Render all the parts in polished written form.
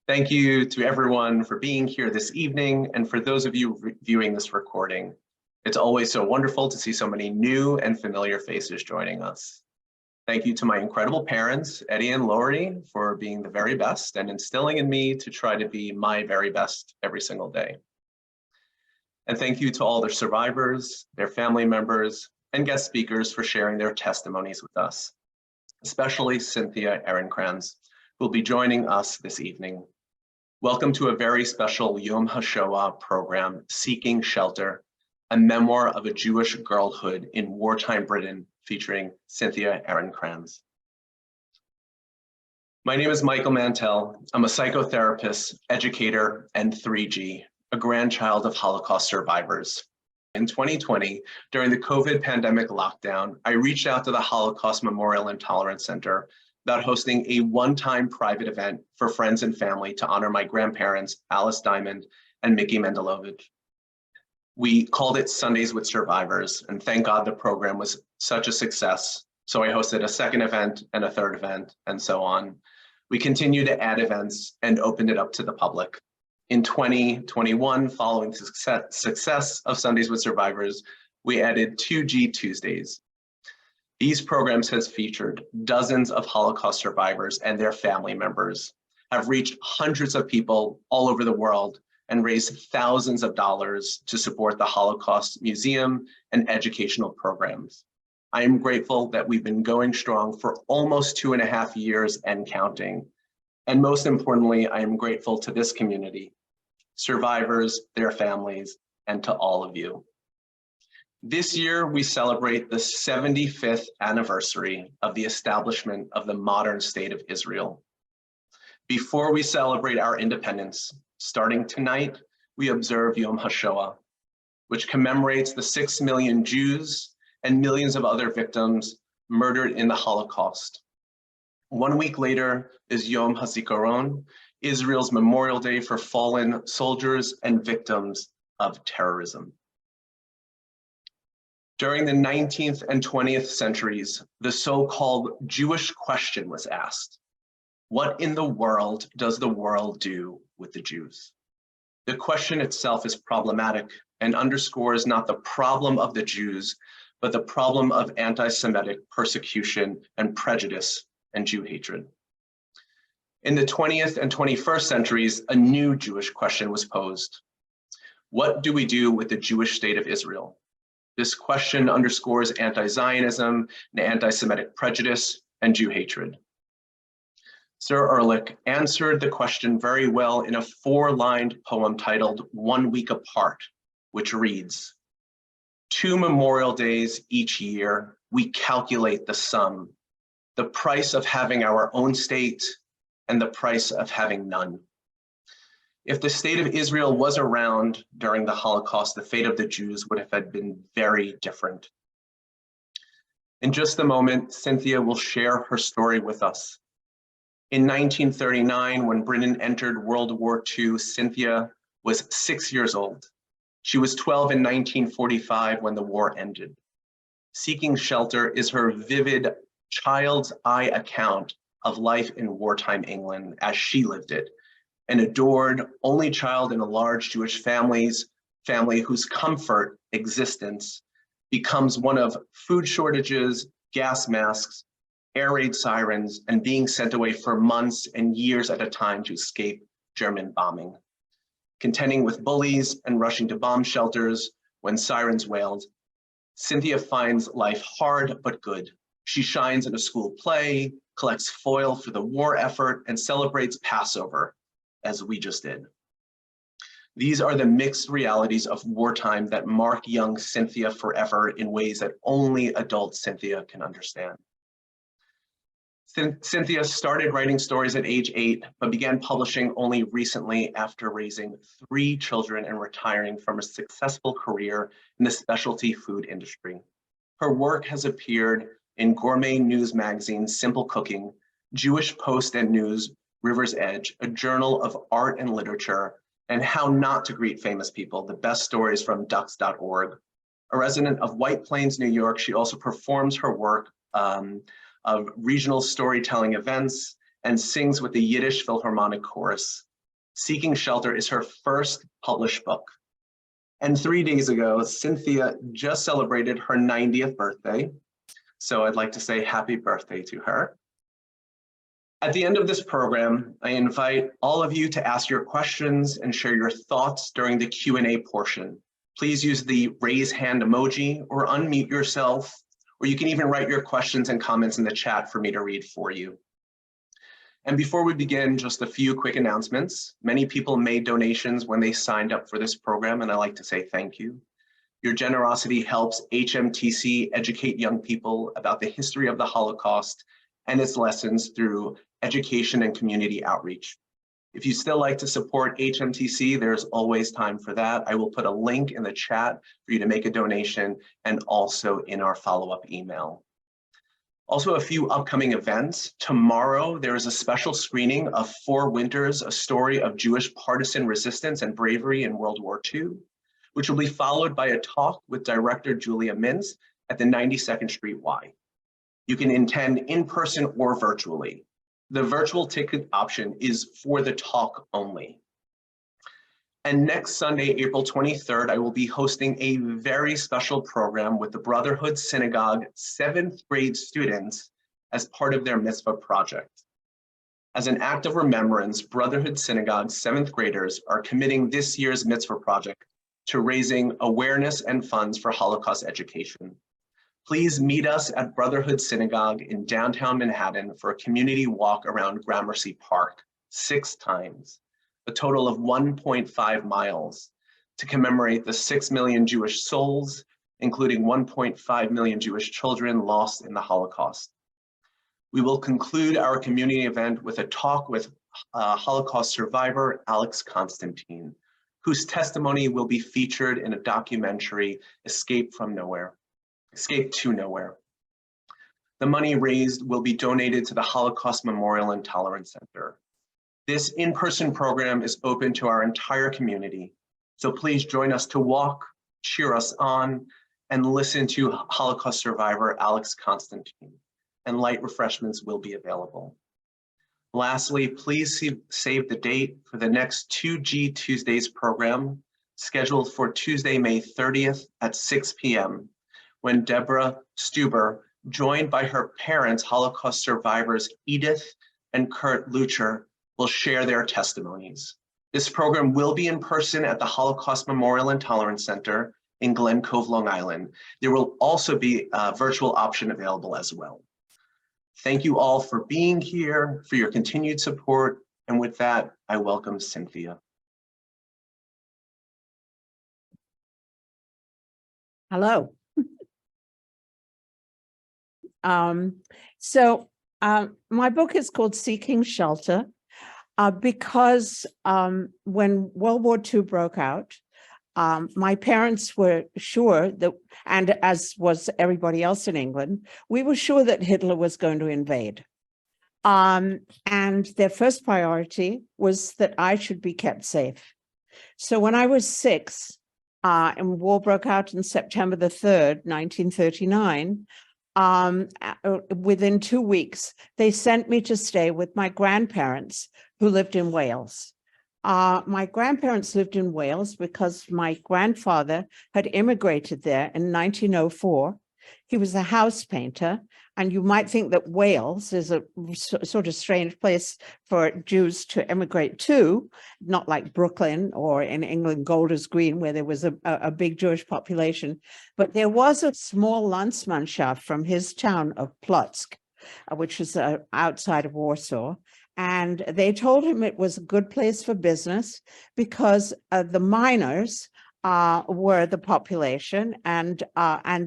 Thank you to everyone for being here this evening, and for those of you viewing this recording. It's always so wonderful to see so many new and familiar faces joining us. Thank you to my incredible parents, Eddie and Lori, for being the very best and instilling in me to try to be my very best every single day. And thank you to all the survivors, their family members, and guest speakers for sharing their testimonies with us, especially Cynthia Ehrenkrantz, who will be joining us this evening. Welcome to a very special Yom HaShoah program, Seeking Shelter, a memoir of a Jewish girlhood in wartime Britain, featuring Cynthia Ehrenkrantz. My name is Michael Mantell. I'm a psychotherapist, educator, and 3G, a grandchild of Holocaust survivors. In 2020, during the COVID pandemic lockdown, I reached out to the Holocaust Memorial and Tolerance Center about hosting a one-time private event for friends and family to honor my grandparents, Alice Diamond and Mickey Mendelovich. We called it Sundays with Survivors, and thank God the program was such a success. So I hosted a second event and a third event, and so on. We continue to add events and opened it up to the public. In 2021, following the success of Sundays with Survivors, we added 2G Tuesdays. These programs has featured dozens of Holocaust survivors and their family members, have reached hundreds of people all over the world, and raised thousands of dollars to support the Holocaust Museum and educational programs. I am grateful that we've been going strong for almost 2.5 years and counting. And most importantly, I am grateful to this community, survivors, their families, and to all of you. This year, we celebrate the 75th anniversary of the establishment of the modern state of Israel. Before we celebrate our independence, starting tonight, we observe Yom HaShoah, which commemorates the 6 million Jews and millions of other victims murdered in the Holocaust. 1 week later is Yom HaZikaron, Israel's Memorial Day for fallen soldiers and victims of terrorism. During the 19th and 20th centuries, the so-called Jewish question was asked: what in the world does the world do with the Jews? The question itself is problematic and underscores not the problem of the Jews, but the problem of anti-Semitic persecution and prejudice and Jew hatred. In the 20th and 21st centuries, a new Jewish question was posed. What do we do with the Jewish state of Israel? This question underscores anti-Zionism and anti-Semitic prejudice and Jew hatred. Sir Ehrlich answered the question very well in a 4-lined poem titled 1 Week Apart, which reads, 2 Memorial Days each year, we calculate the sum, the price of having our own state and the price of having none. If the state of Israel was around during the Holocaust, the fate of the Jews would have been very different. In just a moment, Cynthia will share her story with us. In 1939, when Britain entered World War II, Cynthia was 6 years old. She was 12 in 1945 when the war ended. Seeking Shelter is her vivid child's eye account of life in wartime England as she lived it. An adored only child in a large Jewish family whose comfort existence becomes one of food shortages, gas masks, air raid sirens, and being sent away for months and years at a time to escape German bombing. Contending with bullies and rushing to bomb shelters when sirens wailed, Cynthia finds life hard but good. She shines in a school play, collects foil for the war effort, and celebrates Passover, as we just did. These are the mixed realities of wartime that mark young Cynthia forever in ways that only adult Cynthia can understand. Cynthia started writing stories at age 8, but began publishing only recently after raising 3 children and retiring from a successful career in the specialty food industry. Her work has appeared in gourmet news magazine Simple Cooking, Jewish Post and News, River's Edge, a journal of art and literature, and How Not to Greet Famous People, the best stories from ducks.org. A resident of White Plains, New York, she also performs her work of regional storytelling events and sings with the Yiddish Philharmonic Chorus Seeking Shelter is her first published book. And 3 days ago, Cynthia just celebrated her 90th birthday. So I'd like to say happy birthday to her. At the end of this program, I invite all of you to ask your questions and share your thoughts during the Q&A portion. Please use the raise hand emoji or unmute yourself, or you can even write your questions and comments in the chat for me to read for you. And before we begin, just a few quick announcements. Many people made donations when they signed up for this program, and I'd like to say thank you. Your generosity helps HMTC educate young people about the history of the Holocaust and its lessons through education and community outreach. If you still like to support HMTC, there's always time for that. I will put a link in the chat for you to make a donation and also in our follow-up email. Also, a few upcoming events. Tomorrow, there is a special screening of 4 Winters, a story of Jewish partisan resistance and bravery in World War II, which will be followed by a talk with director Julia Mintz at the 92nd Street Y. You can attend in person or virtually. The virtual ticket option is for the talk only. And next Sunday, April 23rd, I will be hosting a very special program with the Brotherhood Synagogue 7th grade students as part of their mitzvah project. As an act of remembrance, Brotherhood Synagogue 7th graders are committing this year's mitzvah project to raising awareness and funds for Holocaust education. Please meet us at Brotherhood Synagogue in downtown Manhattan for a community walk around Gramercy Park 6 times. A total of 1.5 miles to commemorate the 6 million Jewish souls, including 1.5 million Jewish children lost in the Holocaust. We will conclude our community event with a talk with Holocaust survivor Alex Constantine, whose testimony will be featured in a documentary, Escape to Nowhere. The money raised will be donated to the Holocaust Memorial and Tolerance Center. This in-person program is open to our entire community, so please join us to walk, cheer us on, and listen to Holocaust survivor Alex Constantine, and light refreshments will be available. Lastly, please save the date for the next 2G Tuesdays program, scheduled for Tuesday, May 30th at 6 p.m., when Deborah Stuber, joined by her parents, Holocaust survivors Edith and Kurt Lucher, will share their testimonies. This program will be in person at the Holocaust Memorial and Tolerance Center in Glen Cove, Long Island. There will also be a virtual option available as well. Thank you all for being here, for your continued support, and with that, I welcome Cynthia. Hello. My book is called Seeking Shelter. Because when World War II broke out, my parents were sure that, and as was everybody else in England, we were sure that Hitler was going to invade. And their first priority was that I should be kept safe. So when I was 6, and war broke out on September the 3rd, 1939, within 2 weeks, they sent me to stay with my grandparents who lived in Wales. My grandparents lived in Wales because my grandfather had immigrated there in 1904. He was a house painter, and you might think that Wales is a sort of strange place for Jews to immigrate to, not like Brooklyn or in England, Golders Green, where there was a big Jewish population. But there was a small Landsmannschaft from his town of Plock, which is outside of Warsaw. And they told him it was a good place for business because the miners were the population, and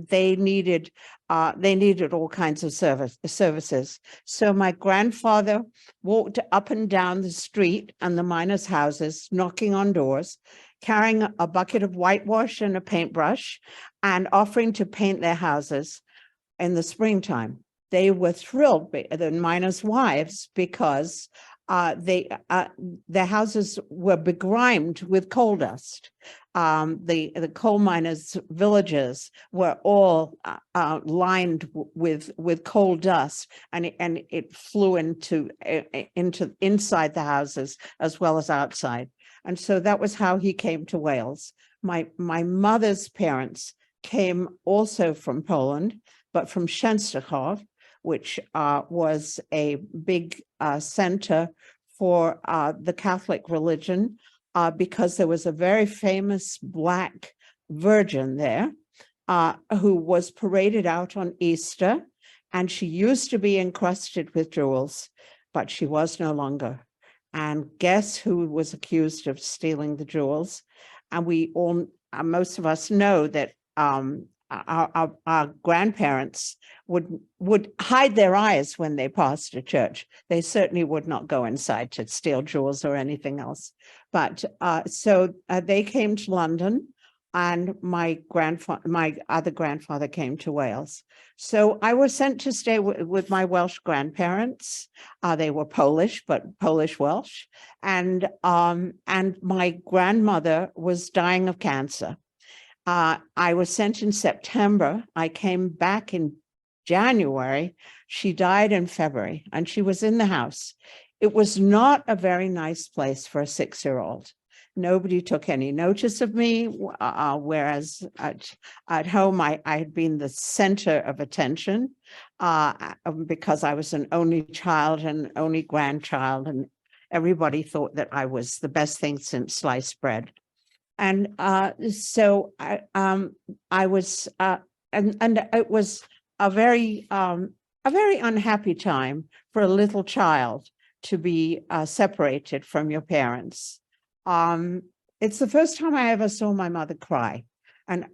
they needed all kinds of services. So my grandfather walked up and down the street and the miners' houses, knocking on doors, carrying a bucket of whitewash and a paintbrush, and offering to paint their houses in the springtime. They were thrilled, the miners' wives, because their houses were begrimed with coal dust. The coal miners' villages were all lined with coal dust, and it flew into inside the houses as well as outside. And so that was how he came to Wales. My mother's parents came also from Poland, but from Częstochow, which was a big center for the Catholic religion, because there was a very famous Black virgin there who was paraded out on Easter, and she used to be encrusted with jewels, but she was no longer. And guess who was accused of stealing the jewels? And we all, most of us know that our grandparents would hide their eyes when they passed a church. They certainly would not go inside to steal jewels or anything else. But so they came to London, and my other grandfather came to Wales. So I was sent to stay with my Welsh grandparents. They were Polish, but Polish Welsh, and my grandmother was dying of cancer. I was sent in September. I came back in January. She died in February, and she was in the house. It was not a very nice place for a 6-year-old. Nobody took any notice of me, whereas at home, I had been the center of attention because I was an only child and only grandchild, and everybody thought that I was the best thing since sliced bread. And so I was, and it was a very unhappy time for a little child to be separated from your parents. It's the first time I ever saw my mother cry, and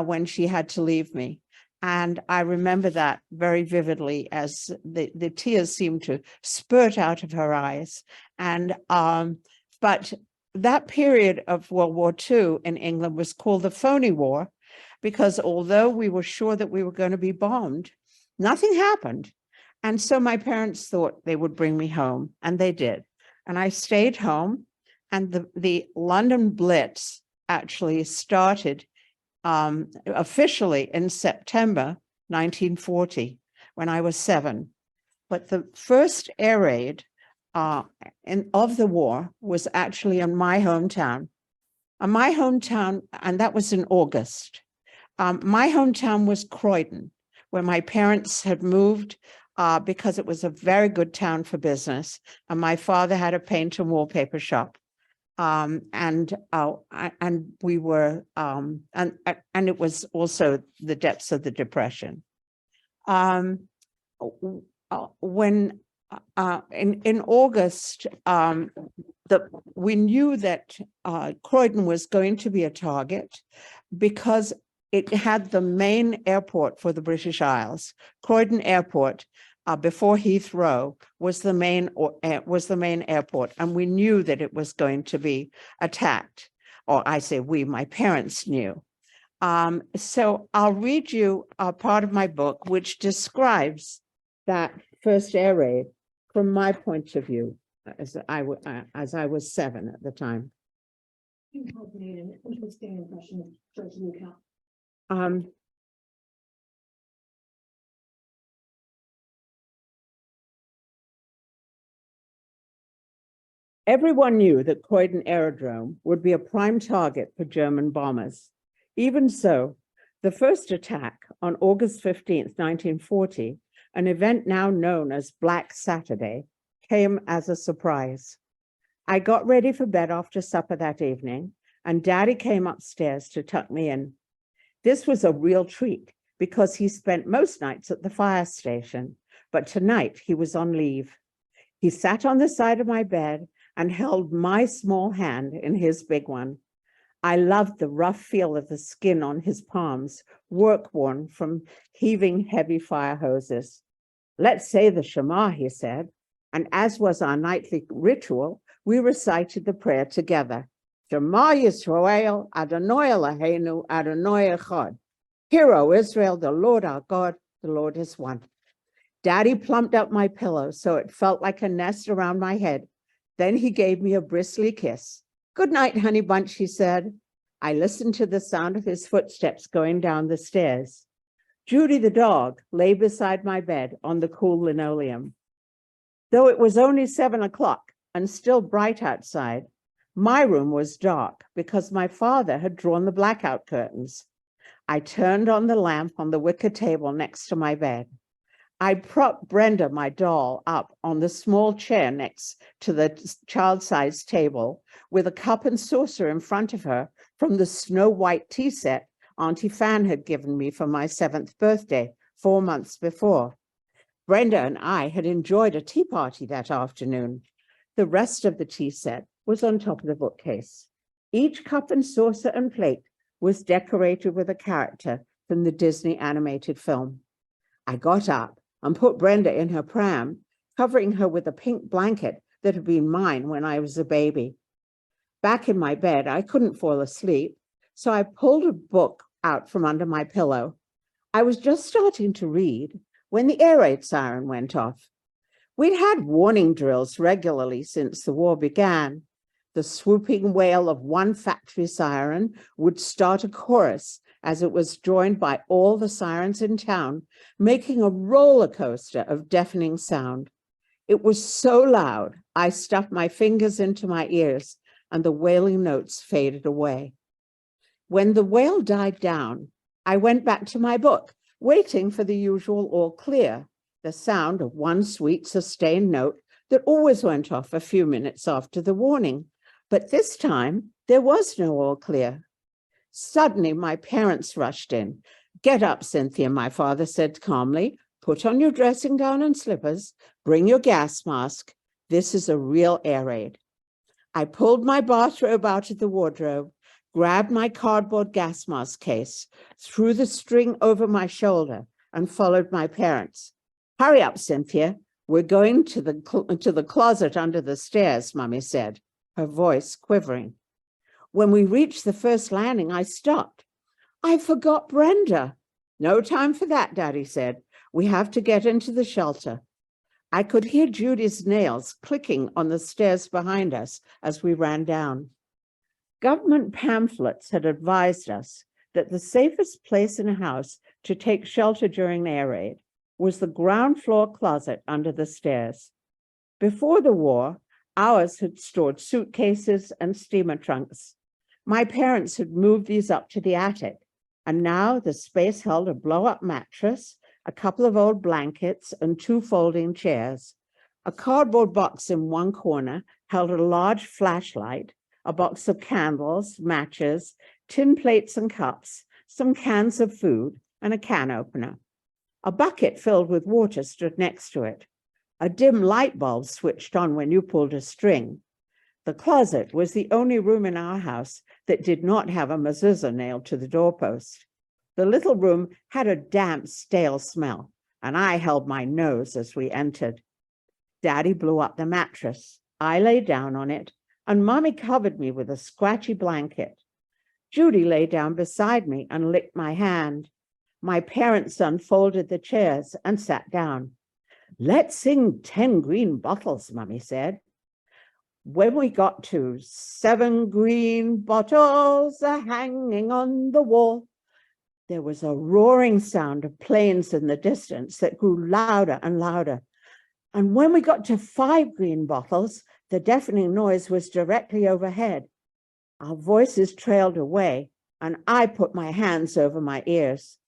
when she had to leave me. And I remember that very vividly, as the tears seemed to spurt out of her eyes. And but that period of World War II in England was called the Phony War, because although we were sure that we were going to be bombed, nothing happened. And so my parents thought they would bring me home, and they did. And I stayed home, and the London Blitz actually started officially in September 1940, when I was 7. But the first air raid of the war was actually in my hometown. And that was in August. My hometown was Croydon, where my parents had moved because it was a very good town for business. And my father had a paint and wallpaper shop. And we were, and it was also the depths of the Depression. When in August, we knew that Croydon was going to be a target because it had the main airport for the British Isles. Croydon Airport, before Heathrow, was the main airport, and we knew that it was going to be attacked. Or I say we, my parents knew. So I'll read you a part of my book which describes that first air raid from my point of view, as I was 7 at the time. You have made an interesting impression of George Luca. Everyone knew that Croydon Aerodrome would be a prime target for German bombers. Even so, the first attack on August 15th, 1940, an event now known as Black Saturday, came as a surprise. I got ready for bed after supper that evening, and Daddy came upstairs to tuck me in. This was a real treat because he spent most nights at the fire station, but tonight he was on leave. He sat on the side of my bed and held my small hand in his big one. I loved the rough feel of the skin on his palms, work-worn from heaving heavy fire hoses. Let's say the Shema, he said, and as was our nightly ritual, we recited the prayer together. Shema Yisrael, Adonai Eloheinu, Adonai Echad. Hear, O Israel, the Lord our God, the Lord is one. Daddy plumped up my pillow so it felt like a nest around my head. Then he gave me a bristly kiss. "Good night, honey bunch," he said. I listened to the sound of his footsteps going down the stairs. Judy the dog lay beside my bed on the cool linoleum. Though it was only 7 o'clock and still bright outside, my room was dark because my father had drawn the blackout curtains. I turned on the lamp on the wicker table next to my bed. I propped Brenda, my doll, up on the small chair next to the child-sized table with a cup and saucer in front of her from the Snow White tea set Auntie Fan had given me for my 7th birthday 4 months before. Brenda and I had enjoyed a tea party that afternoon. The rest of the tea set was on top of the bookcase. Each cup and saucer and plate was decorated with a character from the Disney animated film. I got up and put Brenda in her pram, covering her with a pink blanket that had been mine when I was a baby. Back in my bed, I couldn't fall asleep, so I pulled a book out from under my pillow. I was just starting to read when the air raid siren went off. We'd had warning drills regularly since the war began. The swooping wail of one factory siren would start a chorus as it was joined by all the sirens in town, making a roller coaster of deafening sound. It was so loud, I stuffed my fingers into my ears and the wailing notes faded away. When the wail died down, I went back to my book, waiting for the usual all clear, the sound of one sweet sustained note that always went off a few minutes after the warning. But this time, there was no all clear. Suddenly, my parents rushed in. "Get up, Cynthia," my father said calmly. "Put on your dressing gown and slippers. Bring your gas mask. This is a real air raid." I pulled my bathrobe out of the wardrobe, grabbed my cardboard gas mask case, threw the string over my shoulder, and followed my parents. "Hurry up, Cynthia. We're going to the closet under the stairs," Mummy said, her voice quivering. When we reached the first landing, I stopped. "I forgot Brenda." "No time for that," Daddy said. "We have to get into the shelter." I could hear Judy's nails clicking on the stairs behind us as we ran down. Government pamphlets had advised us that the safest place in a house to take shelter during an air raid was the ground floor closet under the stairs. Before the war, ours had stored suitcases and steamer trunks. My parents had moved these up to the attic, and now the space held a blow-up mattress, a couple of old blankets, and 2 folding chairs. A cardboard box in one corner held a large flashlight, a box of candles, matches, tin plates and cups, some cans of food, and a can opener. A bucket filled with water stood next to it. A dim light bulb switched on when you pulled a string. The closet was the only room in our house that did not have a mezuzah nailed to the doorpost. The little room had a damp, stale smell, and I held my nose as we entered. Daddy blew up the mattress. I lay down on it, and Mommy covered me with a scratchy blanket. Judy lay down beside me and licked my hand. My parents unfolded the chairs and sat down. "Let's sing 10 green bottles," Mommy said. When we got to 7 green bottles are hanging on the wall, there was a roaring sound of planes in the distance that grew louder and louder. And when we got to 5 green bottles, the deafening noise was directly overhead. Our voices trailed away, and I put my hands over my ears.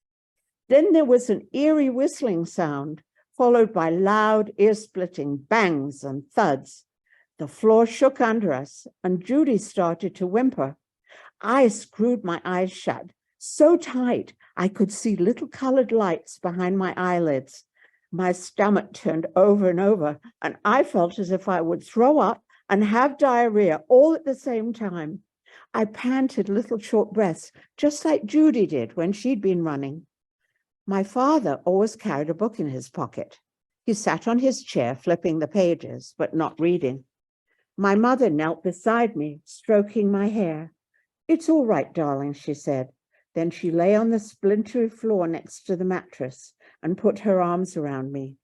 Then there was an eerie whistling sound, followed by loud, ear-splitting bangs and thuds. The floor shook under us, and Judy started to whimper. I screwed my eyes shut so tight I could see little colored lights behind my eyelids. My stomach turned over and over, and I felt as if I would throw up and have diarrhea all at the same time. I panted little short breaths, just like Judy did when she'd been running. My father always carried a book in his pocket. He sat on his chair, flipping the pages, but not reading. My mother knelt beside me, stroking my hair. "It's all right, darling," she said. Then she lay on the splintery floor next to the mattress and put her arms around me.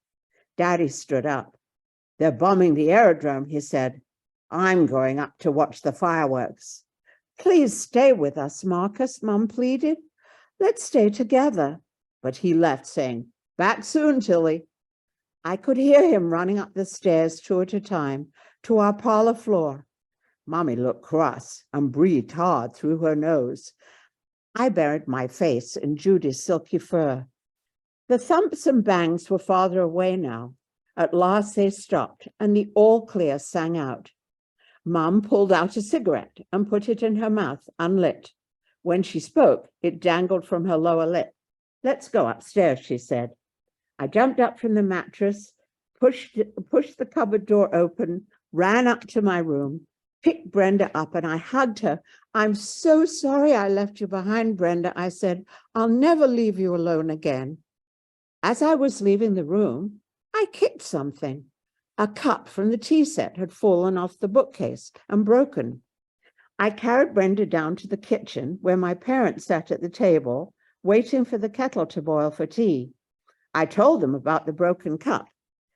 Daddy stood up. They're bombing the aerodrome, he said. I'm going up to watch the fireworks. Please stay with us, Marcus, Mum pleaded. Let's stay together. But he left saying, back soon, Tilly. I could hear him running up the stairs 2 at a time to our parlor floor. Mommy looked cross and breathed hard through her nose. I buried my face in Judy's silky fur. The thumps and bangs were farther away now. At last they stopped and the all clear sang out. Mum pulled out a cigarette and put it in her mouth, unlit. When she spoke, it dangled from her lower lip. Let's go upstairs, she said. I jumped up from the mattress, pushed the cupboard door open, ran up to my room, picked Brenda up and I hugged her. I'm so sorry I left you behind, Brenda, I said. I'll never leave you alone again. As I was leaving the room, I kicked something. A cup from the tea set had fallen off the bookcase and broken. I carried Brenda down to the kitchen where my parents sat at the table, waiting for the kettle to boil for tea. I told them about the broken cup.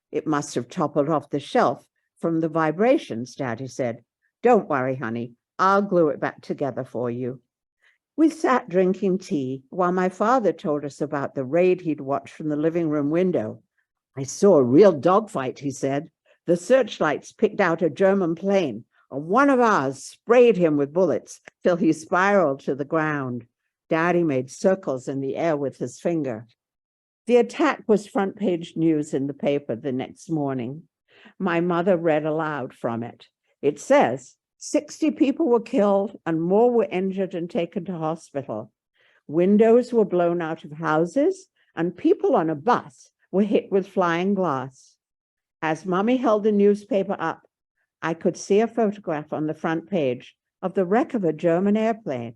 It must have toppled off the shelf from the vibrations, Daddy said. Don't worry, honey. I'll glue it back together for you. We sat drinking tea while my father told us about the raid he'd watched from the living room window. I saw a real dogfight, he said. The searchlights picked out a German plane, and one of ours sprayed him with bullets till he spiraled to the ground. Daddy made circles in the air with his finger. The attack was front page news in the paper the next morning. My mother read aloud from it. It says, 60 people were killed and more were injured and taken to hospital. Windows were blown out of houses and people on a bus were hit with flying glass. As Mommy held the newspaper up, I could see a photograph on the front page of the wreck of a German airplane.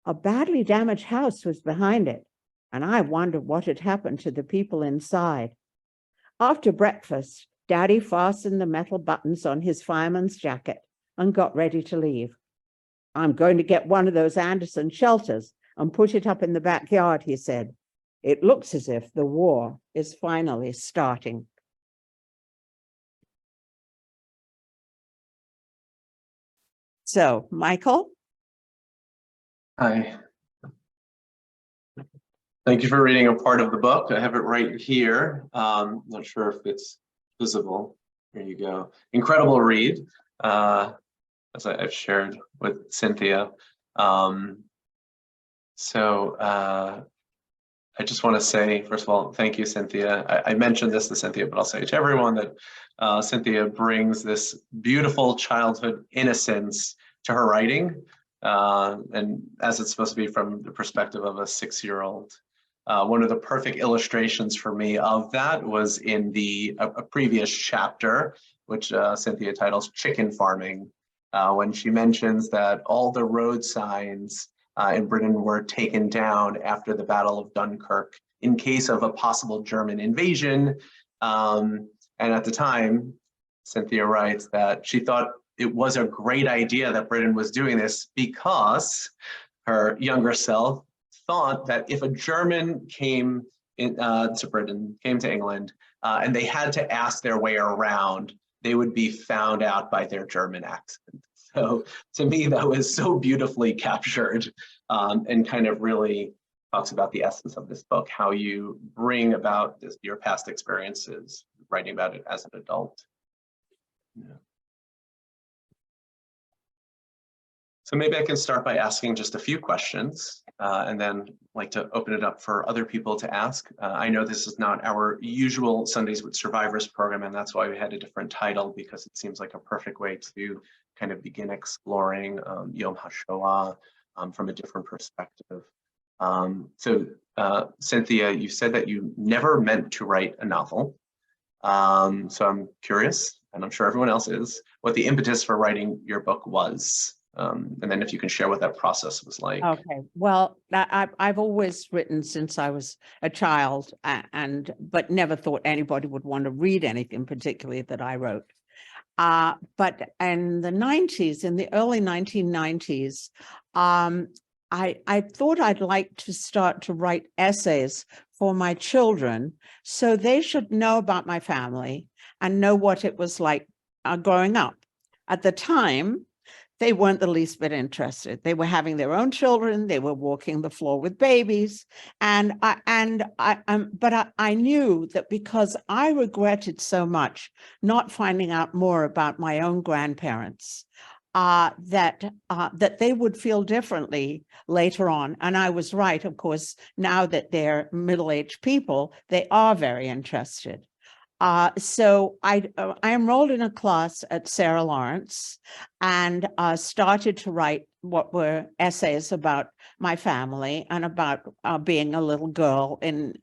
A badly damaged house was behind it, and I wondered what had happened to the people inside. After breakfast, Daddy fastened the metal buttons on his fireman's jacket and got ready to leave. I'm going to get one of those Anderson shelters and put it up in the backyard, he said. It looks as if the war is finally starting. So, Michael? Hi. Thank you for reading a part of the book. I have it right here. Not sure if it's visible. There you go. Incredible read, as I've shared with Cynthia. I just want to say, first of all, thank you, Cynthia. I mentioned this to Cynthia, but I'll say to everyone that Cynthia brings this beautiful childhood innocence to her writing, and as it's supposed to be from the perspective of a 6-year-old. One of the perfect illustrations for me of that was in a previous chapter, which Cynthia titles Chicken Farming, when she mentions that all the road signs in Britain were taken down after the Battle of Dunkirk in case of a possible German invasion. And at the time, Cynthia writes that she thought it was a great idea that Britain was doing this because her younger self thought that if a German came to Britain, came to England, and they had to ask their way around, they would be found out by their German accent. So to me, that was so beautifully captured, and kind of really talks about the essence of this book, how you bring about your past experiences, writing about it as an adult. Yeah. So maybe I can start by asking just a few questions, and then like to open it up for other people to ask. I know this is not our usual Sundays with Survivors program, and that's why we had a different title, because it seems like a perfect way to kind of begin exploring Yom HaShoah from a different perspective. Cynthia, you said that you never meant to write a novel. So I'm curious, and I'm sure everyone else is, what the impetus for writing your book was. And then if you can share what that process was like. Okay, well, I've always written since I was a child, but never thought anybody would want to read anything particularly that I wrote. But in the 90s, in the early 1990s, I thought I'd like to start to write essays for my children so they should know about my family and know what it was like growing up. At the time, they weren't the least bit interested. They were having their own children. They were walking the floor with babies. But I knew that because I regretted so much not finding out more about my own grandparents, that they would feel differently later on. And I was right, of course, now that they're middle-aged people, they are very interested. So I enrolled in a class at Sarah Lawrence and started to write what were essays about my family and about being a little girl in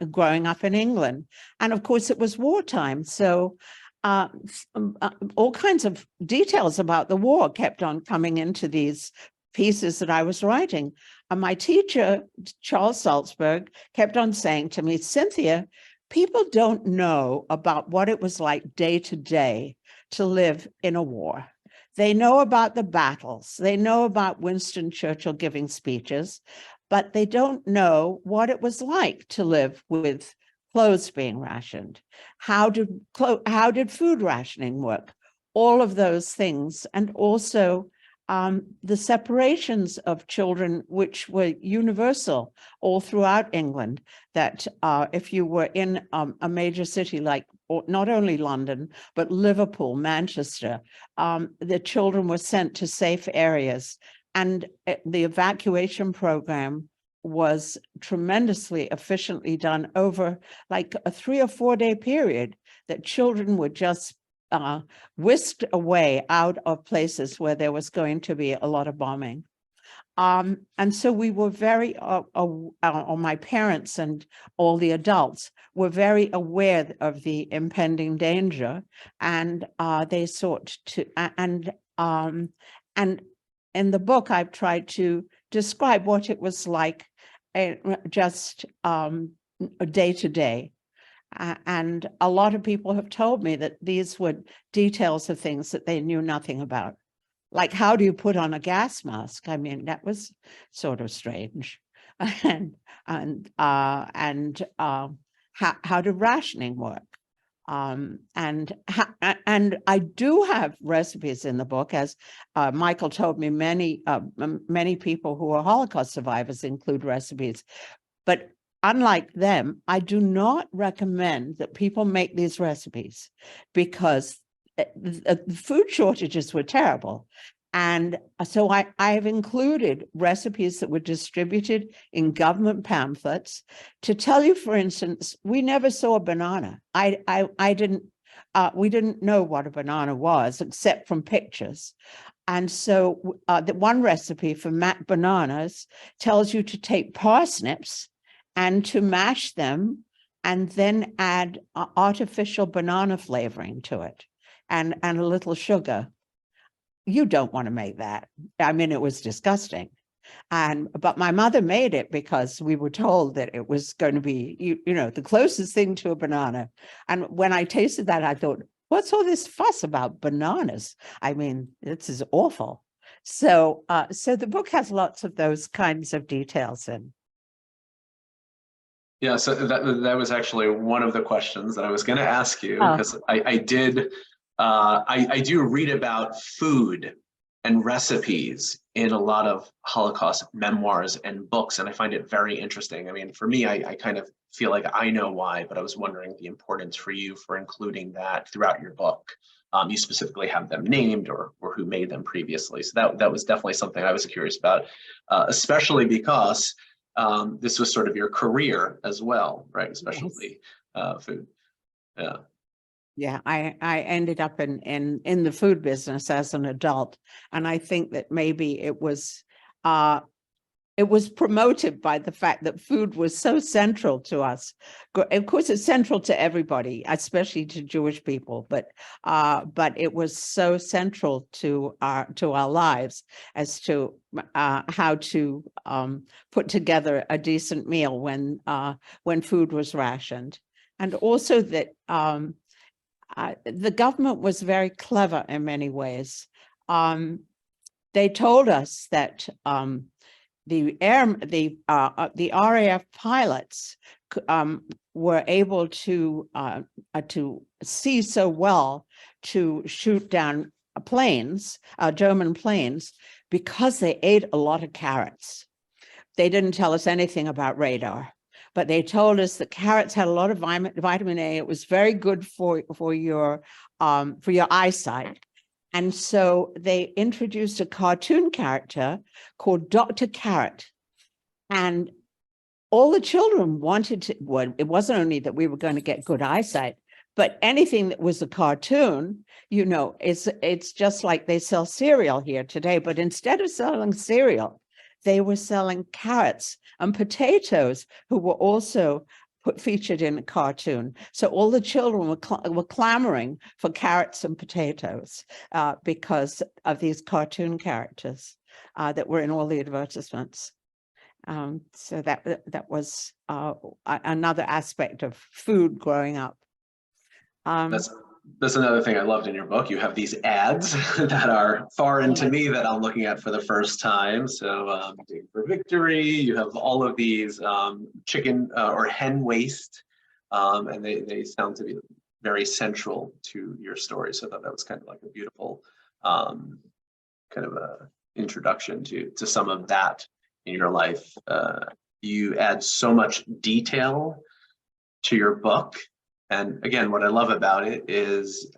growing up in England. And of course, it was wartime. So all kinds of details about the war kept on coming into these pieces that I was writing. And my teacher, Charles Salzberg, kept on saying to me, Cynthia, people don't know about what it was like day to day to live in a war. They know about the battles. They know about Winston Churchill giving speeches, but they don't know what it was like to live with clothes being rationed. How did food rationing work? All of those things. And also the separations of children, which were universal all throughout England, that if you were in a major city like not only London, but Liverpool, Manchester, the children were sent to safe areas. And the evacuation program was tremendously efficiently done over like a 3 or 4 day period, that children were just whisked away out of places where there was going to be a lot of bombing. And so we were very, my parents and all the adults were very aware of the impending danger, and they sought to, and in the book, I've tried to describe what it was like just day to day. And a lot of people have told me that these were details of things that they knew nothing about. Like, how do you put on a gas mask? I mean, that was sort of strange. And how did rationing work? And I do have recipes in the book, as Michael told me, many people who are Holocaust survivors include recipes. But unlike them, I do not recommend that people make these recipes, because the food shortages were terrible. And so I have included recipes that were distributed in government pamphlets to tell you, for instance, we never saw a banana. We didn't know what a banana was except from pictures. And so the one recipe for bananas tells you to take parsnips and to mash them and then add artificial banana flavoring to it and a little sugar. You don't want to make that. I mean, it was disgusting. But my mother made it because we were told that it was going to be, you know, the closest thing to a banana. And when I tasted that, I thought, what's all this fuss about bananas? I mean, this is awful. So the book has lots of those kinds of details in. Yeah, so that was actually one of the questions that I was going to ask you, because I do read about food and recipes in a lot of Holocaust memoirs and books, and I find it very interesting. I mean, for me, I kind of feel like I know why, but I was wondering the importance for you for including that throughout your book. You specifically have them named or who made them previously. So that was definitely something I was curious about, especially because this was sort of your career as well, right? Especially food. Yeah. Yeah, I ended up in the food business as an adult, and I think that maybe it was promoted by the fact that food was so central to us. Of course, it's central to everybody, especially to Jewish people, but it was so central to our lives as to how to put together a decent meal when food was rationed, and also that the government was very clever in many ways. They told us that the RAF pilots were able to see so well to shoot down planes, German planes, because they ate a lot of carrots. They didn't tell us anything about radar, but they told us that carrots had a lot of vitamin A. It was very good for your eyesight. And so they introduced a cartoon character called Dr. Carrot. And all the children wanted to, well, it wasn't only that we were going to get good eyesight, but anything that was a cartoon, you know, it's just like they sell cereal here today, but instead of selling cereal, they were selling carrots and potatoes, who were also featured in a cartoon. So all the children were clamoring for carrots and potatoes because of these cartoon characters that were in all the advertisements. So that was another aspect of food growing up. That's another thing I loved in your book. You have these ads that are foreign to me that I'm looking at for the first time. So Dig for Victory, you have all of these chicken or hen waste, and they sound to be very central to your story. So I thought that was kind of like a beautiful kind of a introduction to some of that in your life. You add so much detail to your book. And again, what I love about it is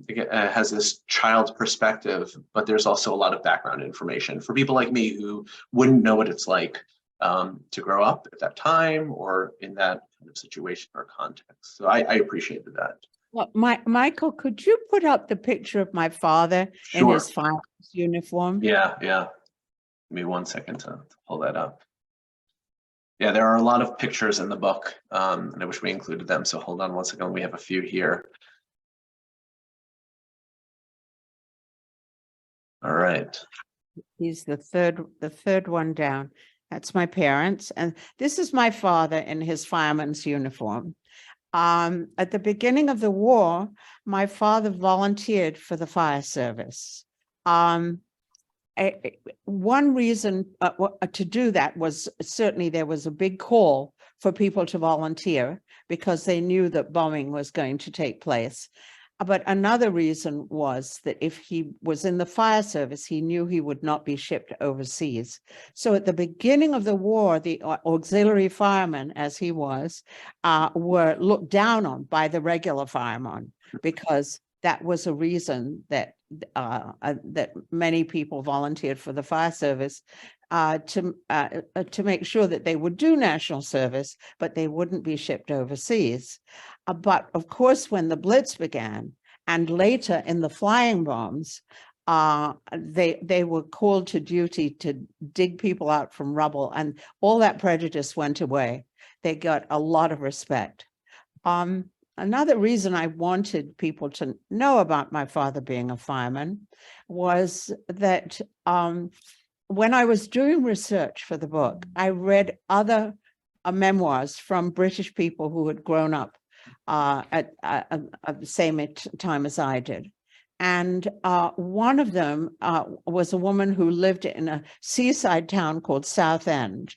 it has this child's perspective, but there's also a lot of background information for people like me who wouldn't know what it's like to grow up at that time or in that kind of situation or context. So I appreciated that. Well, Michael, could you put up the picture of my father in his fireman's uniform? Yeah. Give me 1 second to pull that up. Yeah, there are a lot of pictures in the book, and I wish we included them. So hold on 1 second. We have a few here. All right. He's the third one down. That's my parents, and this is my father in his fireman's uniform. At the beginning of the war, my father volunteered for the fire service. One reason to do that was certainly there was a big call for people to volunteer because they knew that bombing was going to take place. But another reason was that if he was in the fire service, he knew he would not be shipped overseas. So at the beginning of the war, the auxiliary firemen, as he was, were looked down on by the regular firemen because that was a reason that many people volunteered for the fire service to make sure that they would do national service, but they wouldn't be shipped overseas. But of course, when the Blitz began, and later in the flying bombs, they were called to duty to dig people out from rubble, and all that prejudice went away. They got a lot of respect. Another reason I wanted people to know about my father being a fireman was that when I was doing research for the book, I read other memoirs from British people who had grown up at the same time as I did. And one of them was a woman who lived in a seaside town called Southend.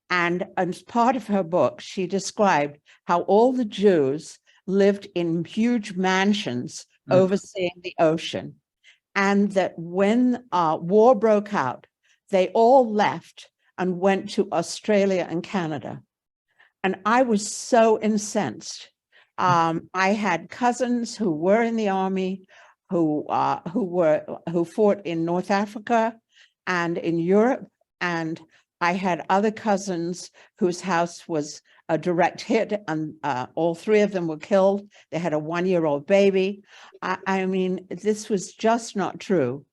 And as part of her book, she described how all the Jews lived in huge mansions overseeing the ocean. And that when war broke out, they all left and went to Australia and Canada. And I was so incensed. I had cousins who were in the army, who fought in North Africa and in Europe, and I had other cousins whose house was a direct hit, and all three of them were killed. They had a 1-year-old baby. I mean, this was just not true.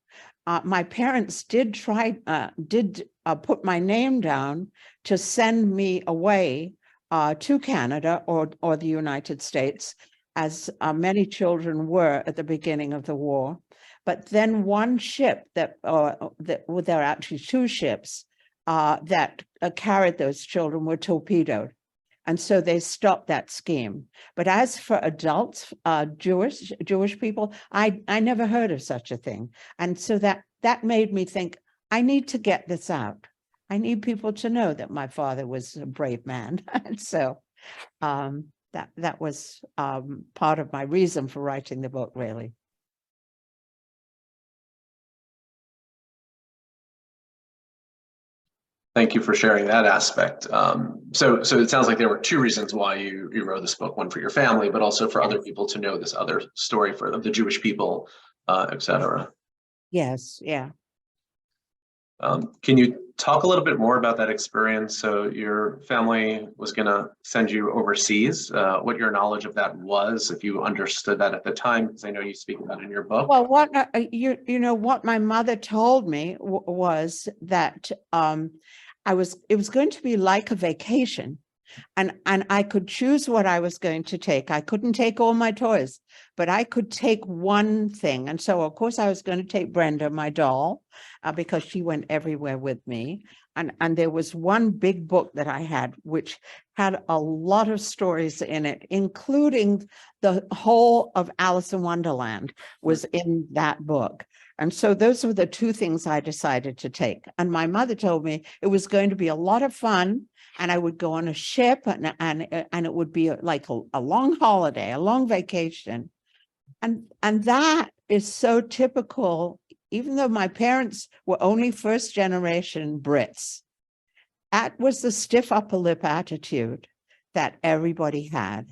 My parents did put my name down to send me away to Canada or the United States, as many children were at the beginning of the war. But then one ship there are actually two ships that carried those children were torpedoed. And so they stopped that scheme. But as for adults, Jewish people, I never heard of such a thing. And so that made me think, I need to get this out. I need people to know that my father was a brave man. And so that was part of my reason for writing the book, really. Thank you for sharing that aspect. So it sounds like there were two reasons why you wrote this book, one for your family, but also for other people to know this other story of the Jewish people, et cetera. Yes, yeah. Can you talk a little bit more about that experience? So your family was going to send you overseas, what your knowledge of that was, if you understood that at the time, because I know you speak about it in your book. Well, what you know what my mother told me was that it was going to be like a vacation, and I could choose what I was going to take. I couldn't take all my toys, but I could take one thing. And so, of course, I was going to take Brenda, my doll, because she went everywhere with me. And there was one big book that I had, which had a lot of stories in it, including the whole of Alice in Wonderland was in that book. And so those were the two things I decided to take. And my mother told me it was going to be a lot of fun, and I would go on a ship, and it would be like a long holiday, a long vacation. And that is so typical, even though my parents were only first generation Brits. That was the stiff upper lip attitude that everybody had.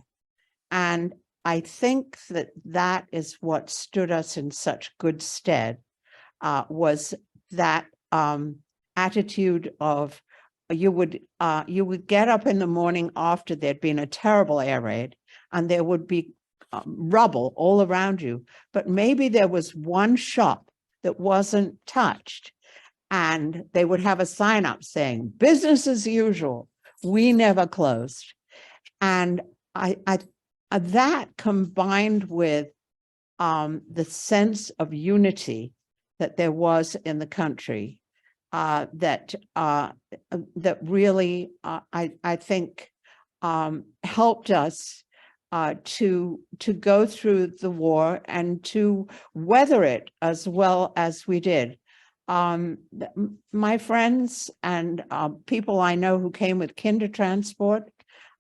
And I think that is what stood us in such good stead, was that attitude of you would get up in the morning after there'd been a terrible air raid, and there would be rubble all around you, but maybe there was one shop that wasn't touched, and they would have a sign up saying business as usual, we never closed. And I that combined with the sense of unity that there was in the country, that really I think helped us to go through the war and to weather it as well as we did. My friends and people I know who came with kinder transport,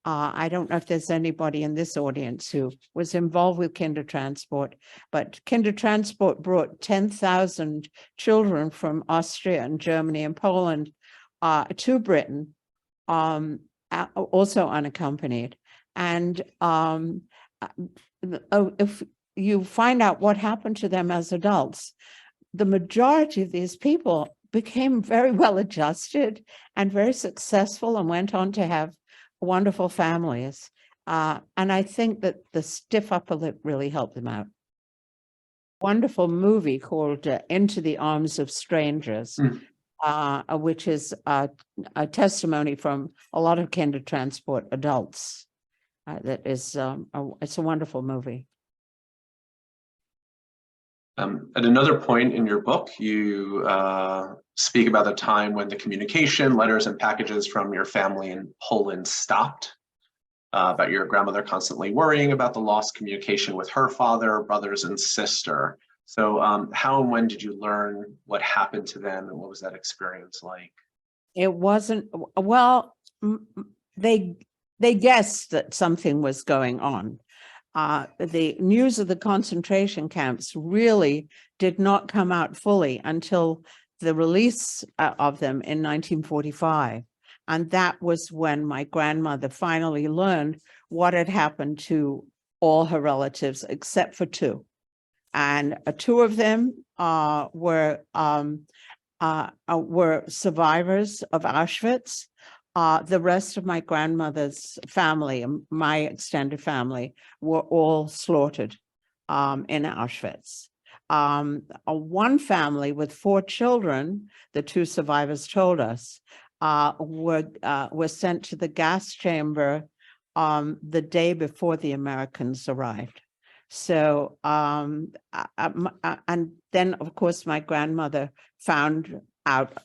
I don't know if there's anybody in this audience who was involved with kinder transport, but kinder transport brought 10,000 children from Austria and Germany and Poland to Britain, also unaccompanied. And if you find out what happened to them as adults, the majority of these people became very well adjusted and very successful and went on to have wonderful families. And I think that the stiff upper lip really helped them out. Wonderful movie called Into the Arms of Strangers, which is a testimony from a lot of kinder transport adults. That is, it's a wonderful movie. At another point in your book, you speak about the time when the communication, letters, and packages from your family in Poland stopped, about your grandmother constantly worrying about the lost communication with her father, brothers, and sister. So how and when did you learn what happened to them, and what was that experience like? It wasn't, well, they guessed that something was going on. The news of the concentration camps really did not come out fully until the release of them in 1945. And that was when my grandmother finally learned what had happened to all her relatives except for two. And two of them were survivors of Auschwitz. The rest of my grandmother's family, my extended family, were all slaughtered in Auschwitz. One family with 4 children, the 2 survivors told us, were sent to the gas chamber the day before the Americans arrived. So, and then, of course, my grandmother found out,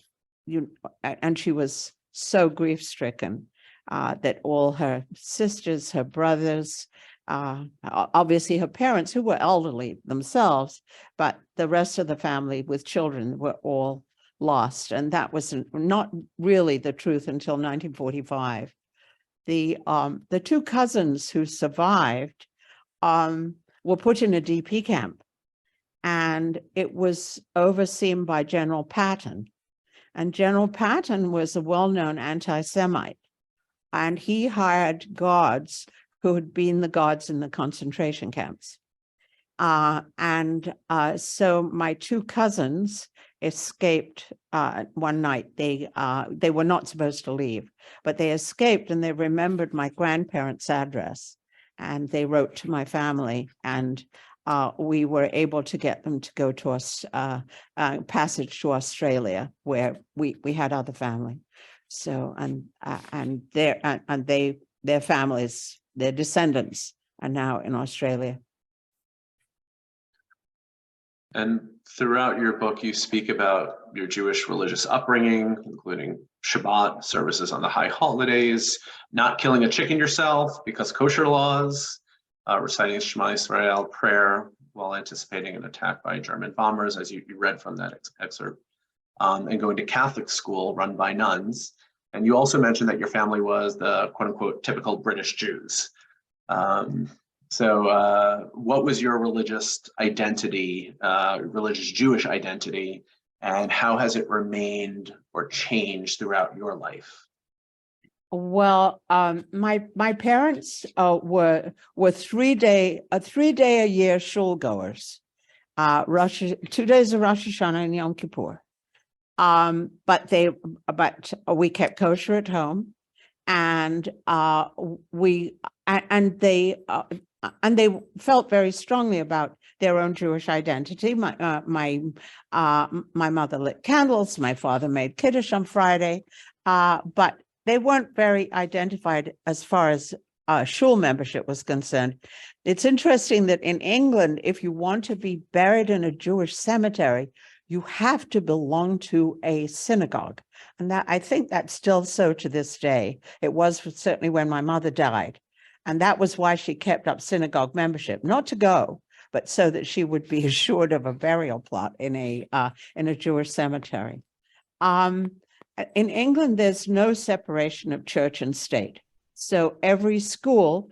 and she was so grief-stricken that all her sisters, her brothers, obviously her parents, who were elderly themselves, but the rest of the family with children were all lost. And that was not really the truth until 1945. The two cousins who survived were put in a DP camp, and it was overseen by General Patton. And General Patton was a well-known anti-Semite, and he hired guards who had been the guards in the concentration camps. So my two cousins escaped one night. They were not supposed to leave, but they escaped, and they remembered my grandparents' address, and they wrote to my family, and we were able to get them to go to us, passage to Australia, where we had other family. So, their families, their descendants are now in Australia. And throughout your book, you speak about your Jewish religious upbringing, including Shabbat, services on the high holidays, not killing a chicken yourself because kosher laws, reciting Shema Yisrael prayer while anticipating an attack by German bombers, as you read from that excerpt, and going to Catholic school run by nuns. And you also mentioned that your family was the quote unquote typical British Jews. So what was your religious identity, religious Jewish identity, and how has it remained or changed throughout your life? Well, my parents were 3 day a year shul goers, 2 days of Rosh Hashanah and Yom Kippur. But we kept kosher at home, and they felt very strongly about their own Jewish identity. My mother lit candles. My father made Kiddush on Friday, but they weren't very identified as far as shul membership was concerned. It's interesting that in England, if you want to be buried in a Jewish cemetery, you have to belong to a synagogue. And that, I think that's still so to this day. It was certainly when my mother died. And that was why she kept up synagogue membership, not to go, but so that she would be assured of a burial plot in a Jewish cemetery. In England, there's no separation of church and state. So every school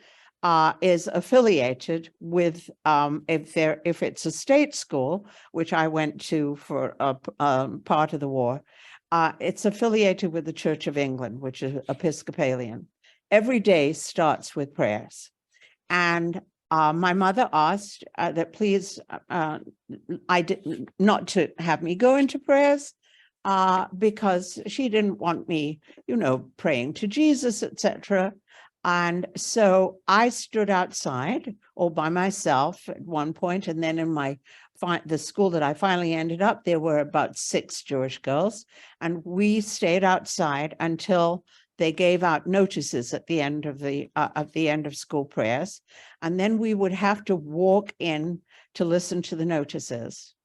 is affiliated with, if it's a state school, which I went to for a part of the war, it's affiliated with the Church of England, which is Episcopalian. Every day starts with prayers. And my mother asked that please, not to have me go into prayers, because she didn't want me, praying to Jesus, etc. And so I stood outside all by myself at one point, and then in the school that I finally ended up, there were about 6 Jewish girls, and we stayed outside until they gave out notices at the end of school prayers, and then we would have to walk in to listen to the notices.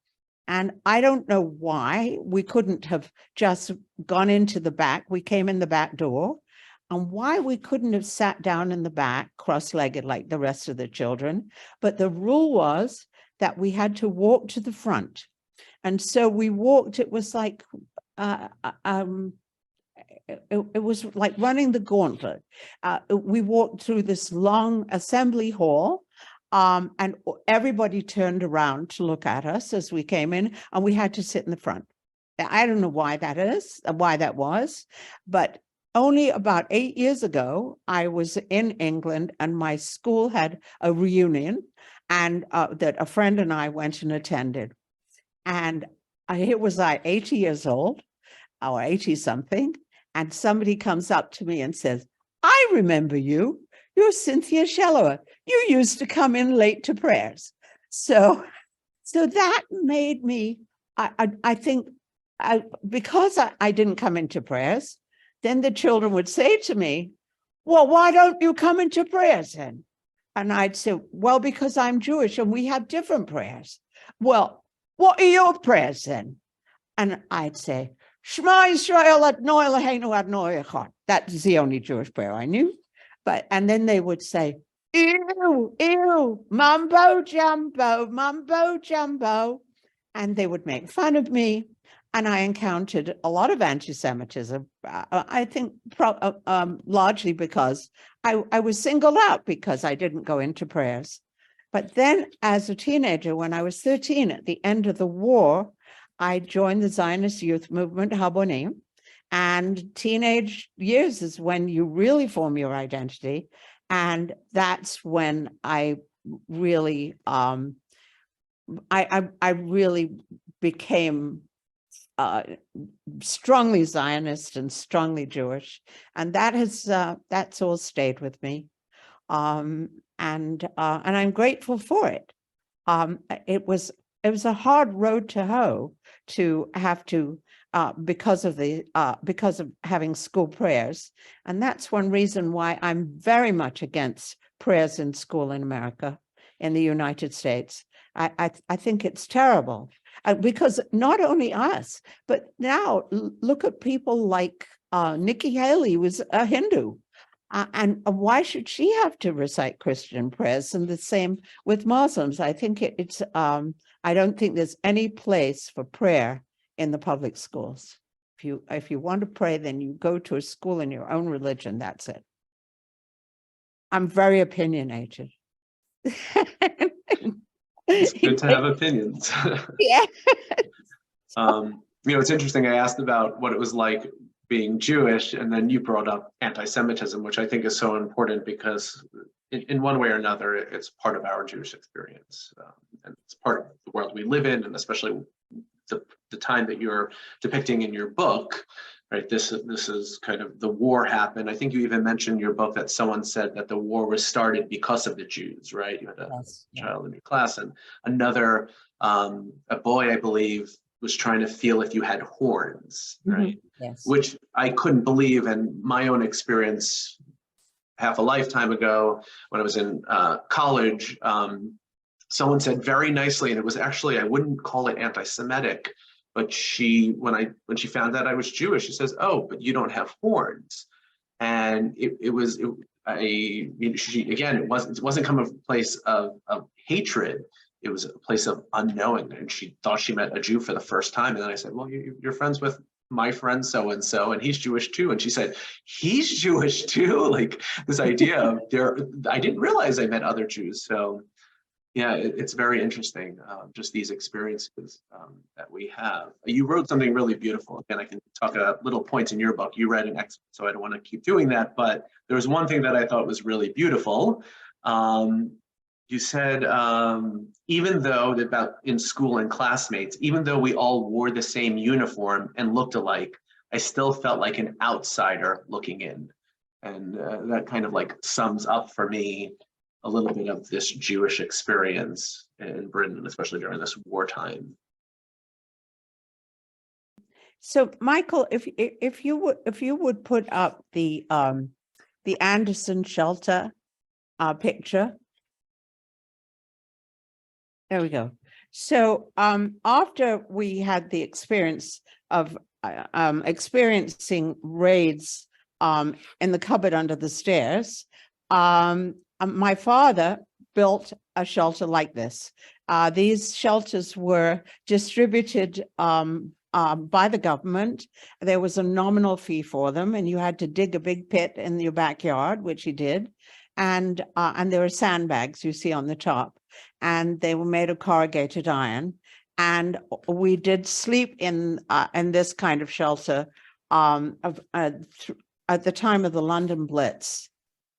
And I don't know why we couldn't have just gone into the back. We came in the back door, and why we couldn't have sat down in the back cross-legged like the rest of the children. But the rule was that we had to walk to the front. And so we walked. It was like, it was like running the gauntlet. We walked through this long assembly hall, and everybody turned around to look at us as we came in, and we had to sit in the front. I don't know why that was, but only about 8 years ago, I was in England, and my school had a reunion, and that a friend and I went and attended. And it was like 80 years old, or 80 something, and somebody comes up to me and says, "I remember you. You're Cynthia Ehrenkrantz. You used to come in late to prayers." So that made me, I think, because I didn't come into prayers, then the children would say to me, "Well, why don't you come into prayers then?" And I'd say, "Well, because I'm Jewish and we have different prayers." "Well, what are your prayers then?" And I'd say, "Shema Yisrael Adonai Eloheinu Adonai Echad." That's the only Jewish prayer I knew. And then they would say, "Ew, ew, mumbo jumbo, mumbo jumbo." And they would make fun of me. and I encountered a lot of anti-Semitism. I think largely because I was singled out because I didn't go into prayers. But then as a teenager, when I was 13, at the end of the war, I joined the Zionist youth movement, Habonim. And teenage years is when you really form your identity. And that's when I really, I really became strongly Zionist and strongly Jewish. And that has, that's all stayed with me. And I'm grateful for it. It was a hard road to hoe to have to, because of having school prayers. And that's one reason why I'm very much against prayers in school in America, in the United States. I think it's terrible because not only us, but now look at people like Nikki Haley was a Hindu. And why should she have to recite Christian prayers? And the same with Muslims. I think it's, I don't think there's any place for prayer in the public schools. If you want to pray, then you go to a school in your own religion. That's it. I'm very opinionated. It's good to have opinions. Yeah. It's interesting. I asked about what it was like being Jewish, and then you brought up anti-Semitism, which I think is so important because in one way or another, it's part of our Jewish experience. And it's part of the world we live in, and especially the time that you're depicting in your book, right? This is kind of the war happened. I think you even mentioned in your book that someone said that the war was started because of the Jews, right? You had a child in your class, and another, a boy, I believe, was trying to feel if you had horns, right? Yes. Which I couldn't believe. And my own experience half a lifetime ago, when I was in college, someone said very nicely, and it was actually, I wouldn't call it anti-Semitic, but when she found out I was Jewish, she says, "Oh, but you don't have horns." And it wasn't coming from a place of hatred. It was a place of unknowing, and she thought she met a Jew for the first time. And then I said, "Well, you're friends with my friend so-and-so, and he's Jewish too." And she said, "He's Jewish too?" Like this idea of I didn't realize I met other Jews. So yeah, it's very interesting, just these experiences that we have. You wrote something really beautiful. Again, I can talk about little points in your book. You read an excerpt, so I don't want to keep doing that. But there was one thing that I thought was really beautiful. You said, even though in school and classmates, even though we all wore the same uniform and looked alike, I still felt like an outsider looking in. And that kind of like sums up for me a little bit of this Jewish experience in Britain, especially during this wartime. So, Michael, if you would put up the Anderson shelter picture. There we go. So after we had the experience of experiencing raids in the cupboard under the stairs, my father built a shelter like this. These shelters were distributed by the government. There was a nominal fee for them, and you had to dig a big pit in your backyard, which he did. And there were sandbags you see on the top, and they were made of corrugated iron. And we did sleep in this kind of shelter at the time of the London Blitz.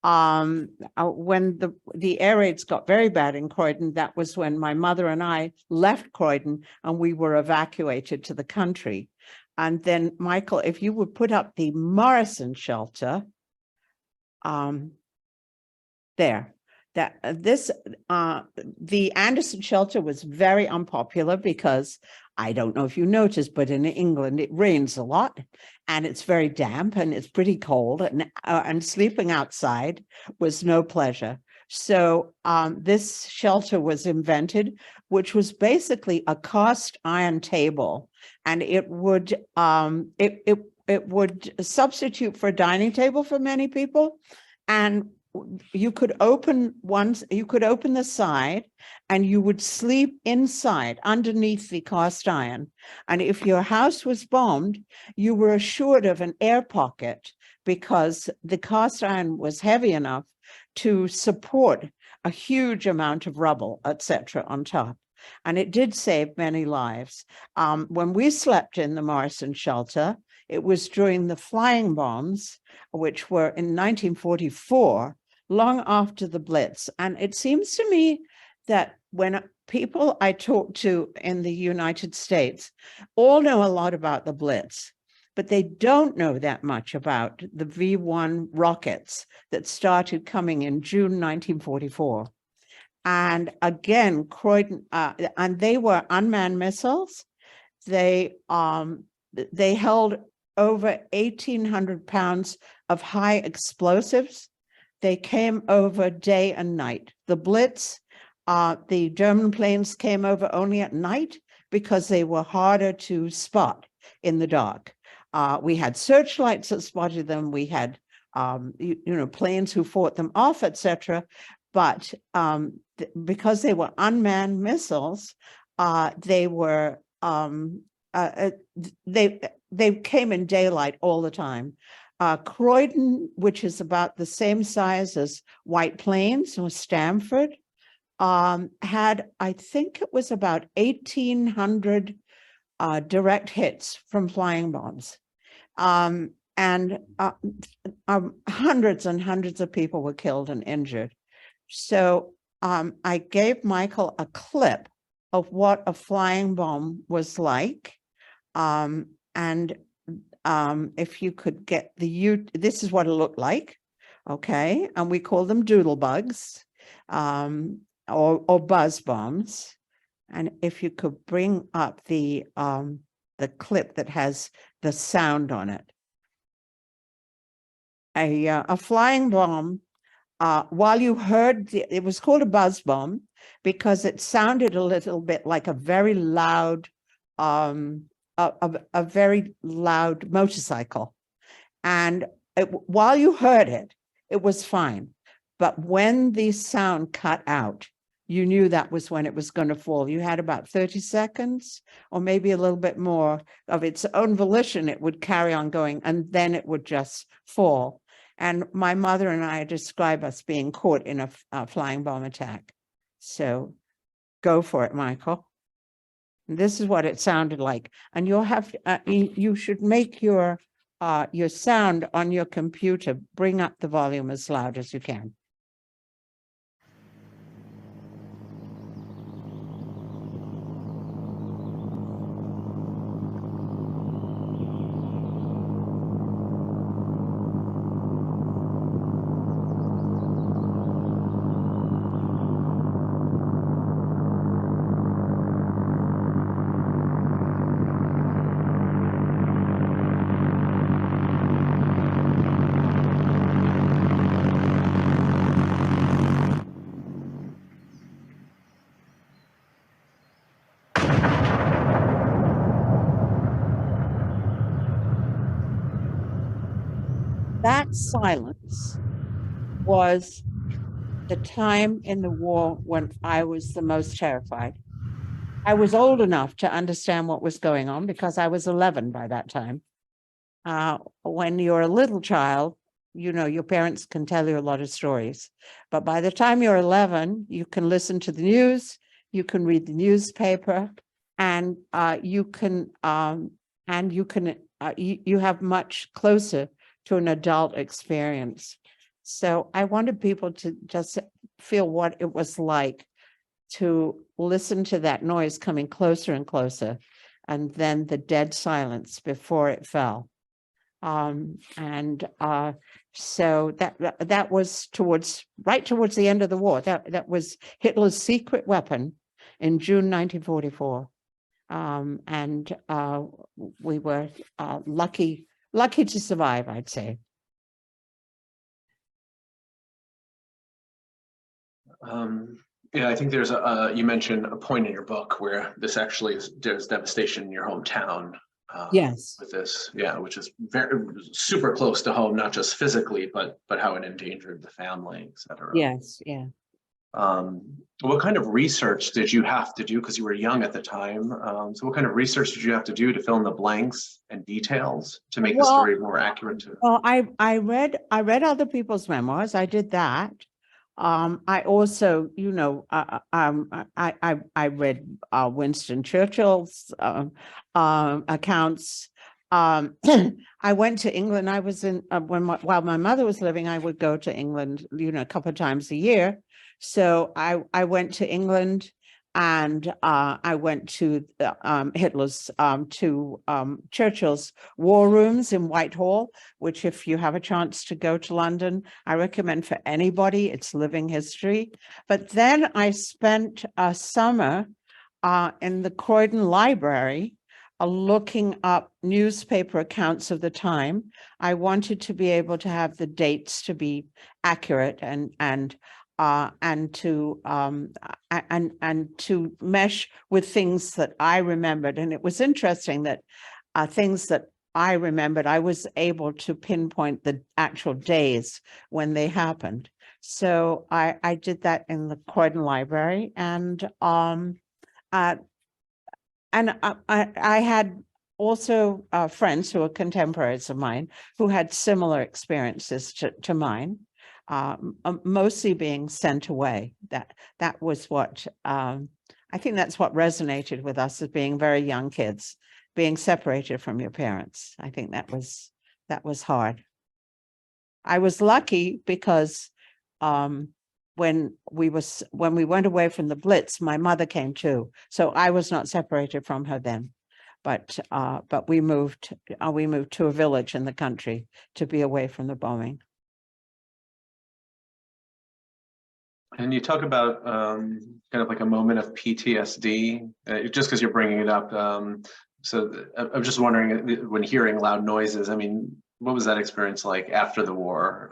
When the air raids got very bad in Croydon, that was when my mother and I left Croydon and we were evacuated to the country. And then, Michael, if you would put up the Morrison shelter, there. The Anderson shelter was very unpopular because, I don't know if you noticed, but in England it rains a lot and it's very damp and it's pretty cold, and sleeping outside was no pleasure. So this shelter was invented, which was basically a cast iron table, and it would substitute for a dining table for many people. And you could open the side and you would sleep inside underneath the cast iron. And if your house was bombed, you were assured of an air pocket because the cast iron was heavy enough to support a huge amount of rubble, etc., on top. And it did save many lives. When we slept in the Morrison shelter, it was during the flying bombs, which were in 1944, long after the Blitz. And it seems to me that when people I talk to in the United States all know a lot about the Blitz, but they don't know that much about the V-1 rockets that started coming in June 1944. And again, Croydon, and they were unmanned missiles. They held over 1,800 pounds of high explosives. They came over day and night. The Blitz, the German planes came over only at night because they were harder to spot in the dark. We had searchlights that spotted them. We had, planes who fought them off, etc. But because they were unmanned missiles, they came in daylight all the time. Croydon, which is about the same size as White Plains or Stamford, had, I think it was about 1,800 direct hits from flying bombs. And hundreds and hundreds of people were killed and injured. So I gave Michael a clip of what a flying bomb was like. If you could get this is what it looked like. Okay. And we call them doodle bugs or buzz bombs. And if you could bring up the clip that has the sound on it. A flying bomb, while you heard, it was called a buzz bomb because it sounded a little bit like a very loud, a very loud motorcycle. And while you heard it, it was fine. But when the sound cut out, you knew that was when it was going to fall. You had about 30 seconds or maybe a little bit more of its own volition. It would carry on going and then it would just fall. And my mother and I describe us being caught in a flying bomb attack. So go for it, Michael. And this is what it sounded like. And you'll have to, you should make your sound on your computer, bring up the volume as loud as you can. That silence was the time in the war when I was the most terrified. I was old enough to understand what was going on because I was 11 by that time. When you're a little child, you know, your parents can tell you a lot of stories. But by the time you're 11, you can listen to the news, you can read the newspaper, and you have much closer to an adult experience. So I wanted people to just feel what it was like to listen to that noise coming closer and closer, and then the dead silence before it fell. So that was right towards the end of the war. That was Hitler's secret weapon in June 1944. We were lucky to survive, I'd say. Yeah, I think there's you mentioned a point in your book where there's devastation in your hometown. Yes. with this, yeah, which is very super close to home, not just physically, but how it endangered the family, et cetera. Yes. Yeah. What kind of research did you have to do, because you were young at the time? So what kind of research did you have to do to fill in the blanks and details to make the Well, story more accurate to? Well, I read other people's memoirs. I did that. I also, I read Winston Churchill's accounts. I went to England. I was in while my mother was living, I would go to England, a couple of times a year. So I went to England, and I went to Hitler's to Churchill's war rooms in Whitehall, which, if you have a chance to go to London, I recommend for anybody. It's living history. But then I spent a summer in the Croydon Library looking up newspaper accounts of the time. I wanted to be able to have the dates to be accurate and to mesh with things that I remembered. And it was interesting that things that I remembered, I was able to pinpoint the actual days when they happened. So I did that in the Croydon Library, and I had also friends who were contemporaries of mine who had similar experiences to mine. Mostly being sent away. That was what I think that's what resonated with us as being very young kids, being separated from your parents. I think that was hard. I was lucky because when we went away from the Blitz, my mother came too, so I was not separated from her then. But we moved to a village in the country to be away from the bombing. And you talk about kind of like a moment of PTSD, just because you're bringing it up. So I'm just wondering, when hearing loud noises, I mean, what was that experience like after the war?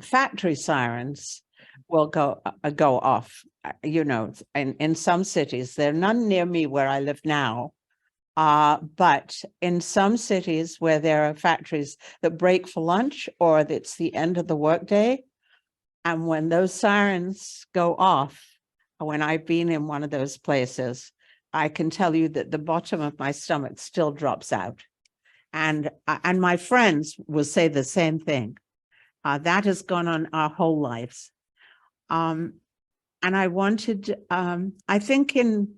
Factory sirens will go off. In some cities. There are none near me where I live now. But in some cities where there are factories that break for lunch, or it's the end of the workday, and when those sirens go off, when I've been in one of those places, I can tell you that the bottom of my stomach still drops out. And my friends will say the same thing. That has gone on our whole lives. And I wanted, I think in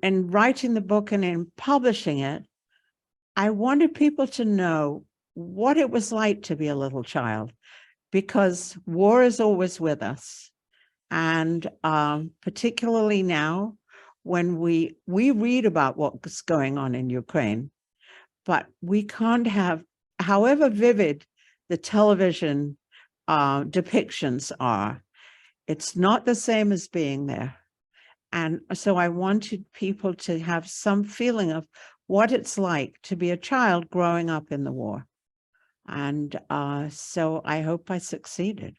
writing the book and in publishing it, I wanted people to know what it was like to be a little child, because war is always with us. And particularly now, when we read about what's going on in Ukraine, but we can't have, however vivid the television depictions are, it's not the same as being there. And so I wanted people to have some feeling of what it's like to be a child growing up in the war. And so I hope I succeeded.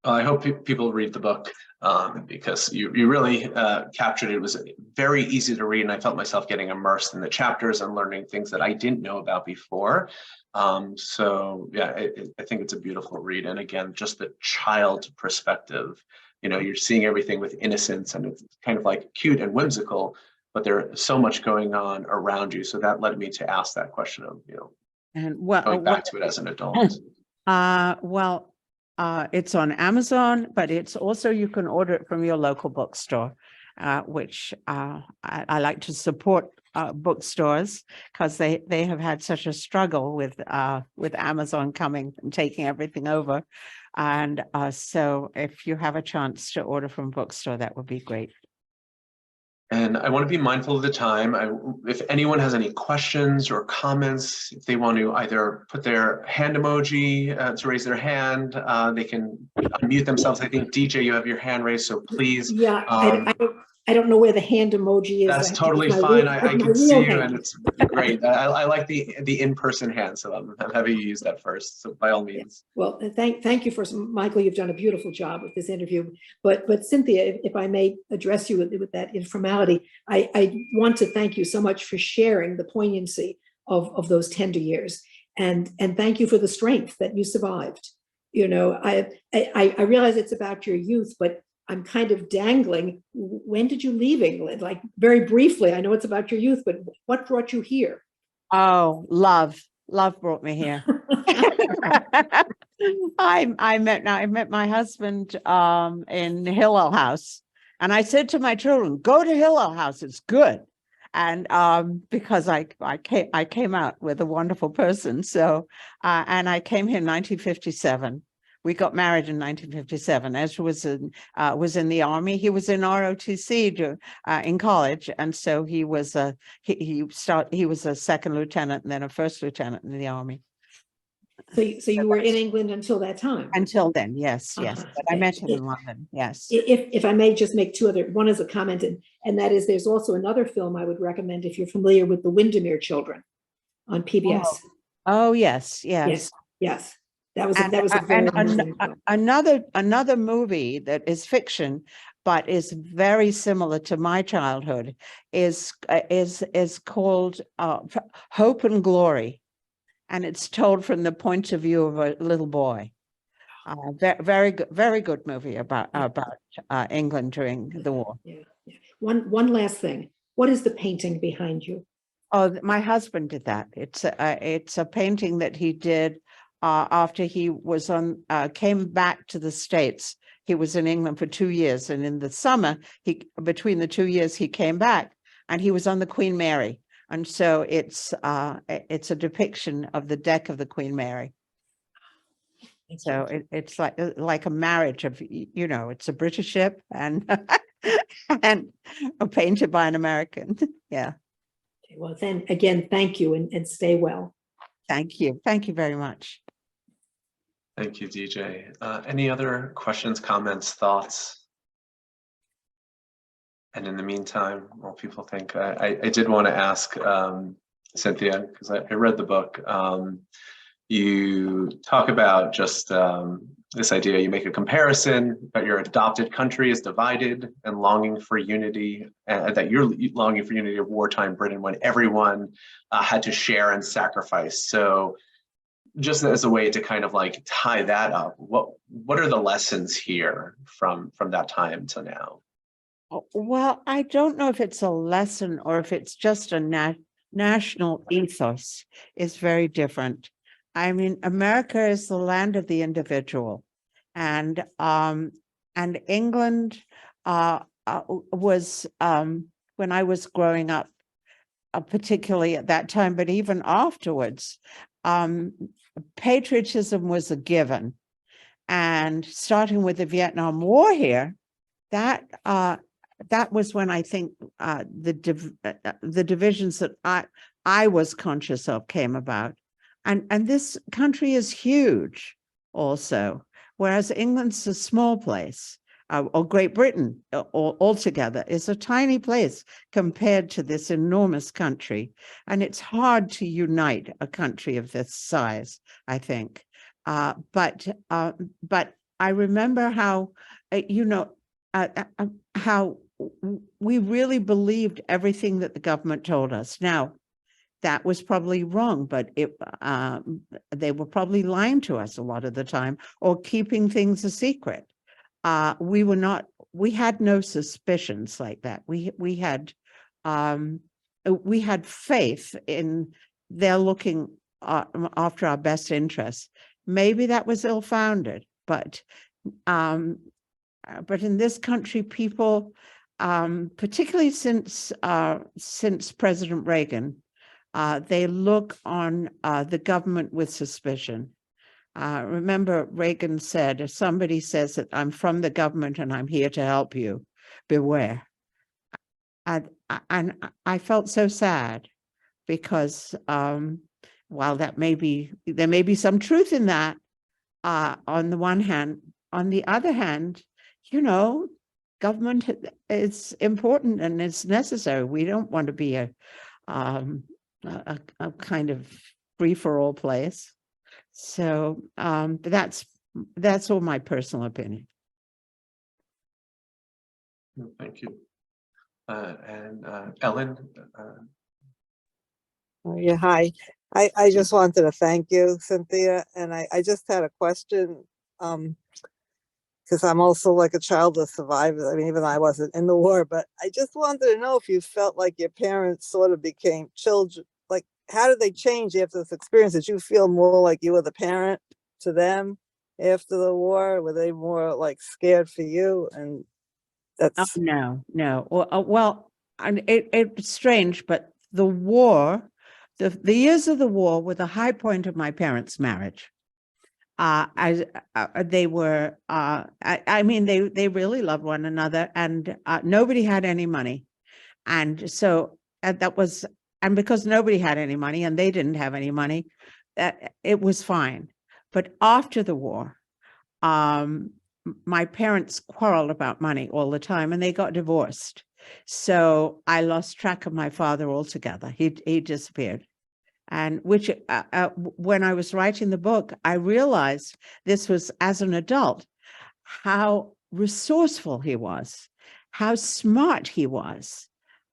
I hope people read the book, because you really captured it. It was very easy to read, and I felt myself getting immersed in the chapters and learning things that I didn't know about before. So yeah, I think it's a beautiful read. And again, just the child perspective, you're seeing everything with innocence, and it's kind of like cute and whimsical, but there's so much going on around you. So that led me to ask that question of, going back to it as an adult. It's on Amazon, but it's also, you can order it from your local bookstore, which I like to support bookstores, because they have had such a struggle with Amazon coming and taking everything over. And so if you have a chance to order from bookstore, that would be great. And I want to be mindful of the time. If anyone has any questions or comments, if they want to either put their hand emoji to raise their hand, they can unmute themselves. I think, DJ, you have your hand raised, so please. Yeah, I don't know where the hand emoji is. I That's have to use totally my fine. real- I my can see real you, hand. and it's great. I like the in-person hand, so I'm having you use that first. So by all means. Well, thank you Michael, you've done a beautiful job with this interview. But Cynthia, if I may address you with that informality, I want to thank you so much for sharing the poignancy of those tender years. And thank you for the strength that you survived. You know, I realize it's about your youth, but I'm kind of dangling. When did you leave England? Like, very briefly, I know it's about your youth, but what brought you here? Oh, love brought me here. I met my husband in Hillel House, and I said to my children, "Go to Hillel House; it's good." And because I came out with a wonderful person, so and I came here in 1957. We got married in 1957. Ezra was in the army. He was in ROTC in college, and so he was he was a second lieutenant and then a first lieutenant in the army. So you were in England until that time? Until then, yes. But I met him in London, yes. If I may just make one as a comment, and that is, there's also another film I would recommend if you're familiar with the Windermere Children on PBS. Oh, yes. Yes. That was a very moving film. Another movie that is fiction, but is very similar to my childhood, is called Hope and Glory, and it's told from the point of view of a little boy. Very good movie about England during the war. Yeah. One last thing. What is the painting behind you? Oh, my husband did that. It's a painting that he did after he was came back to the States. He was in England for 2 years, and in the summer, between the 2 years, he came back, and he was on the Queen Mary. And so it's a depiction of the deck of the Queen Mary. So it's like a marriage of, you know, it's a British ship and and painted by an American. Yeah. Okay, well, then again, thank you, and stay well. Thank you. Thank you very much. Thank you, DJ. Any other questions, comments, thoughts? And in the meantime, while people think, I did want to ask Cynthia, because I read the book. You talk about just this idea, you make a comparison, but your adopted country is divided and longing for unity, that you're longing for unity of wartime Britain when everyone had to share and sacrifice. So just as a way to kind of like tie that up, what are the lessons here from that time to now? Well, I don't know if it's a lesson or if it's just a national ethos is very different. I mean, America is the land of the individual, and England was when I was growing up, particularly at that time, but even afterwards, patriotism was a given. And starting with the Vietnam War here, that was when I think the divisions that I was conscious of came about. And this country is huge also, whereas England's a small place, or Great Britain altogether is a tiny place compared to this enormous country. And it's hard to unite a country of this size, I think. But I remember how, how we really believed everything that the government told us. Now, that was probably wrong, but they were probably lying to us a lot of the time or keeping things a secret. We had no suspicions like that. We had faith in their looking after our best interests. Maybe that was ill-founded, but in this country, people, particularly since President Reagan, they look on the government with suspicion. Remember, Reagan said, if somebody says that I'm from the government and I'm here to help you, beware. And I felt so sad because while there may be some truth in that, on the one hand, on the other hand, government is important and it's necessary. We don't want to be a kind of free-for-all place. So that's all my personal opinion. Thank you. And Ellen. Yeah, hi. I just wanted to thank you, Cynthia, and I just had a question, because I'm also like a child of survivors. I mean, even though I wasn't in the war, but I just wanted to know if you felt like your parents sort of became children. Like, how did they change after this experience? Did you feel more like you were the parent to them after the war? Were they more like scared for you? And that's No. Well, and it's strange, but the war, the years of the war were the high point of my parents' marriage. They were, I mean, they really loved one another, and nobody had any money. And so that was, and because nobody had any money and they didn't have any money, that it was fine. But after the war, my parents quarreled about money all the time and they got divorced. So I lost track of my father altogether. He disappeared. And which when I was writing the book, I realized this was as an adult, how resourceful he was, how smart he was.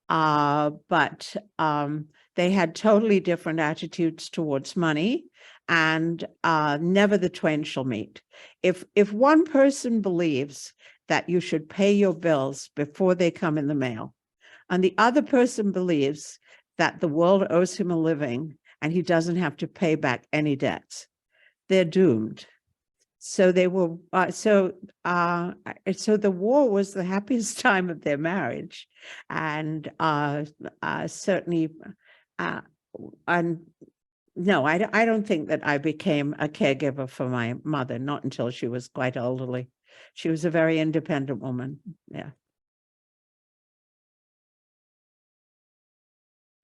But they had totally different attitudes towards money, and never the twain shall meet. If one person believes that you should pay your bills before they come in the mail, and the other person believes that the world owes him a living and he doesn't have to pay back any debts, they're doomed. So they were, so the war was the happiest time of their marriage. And certainly, and no, I don't think that I became a caregiver for my mother, not until she was quite elderly. She was a very independent woman. Yeah.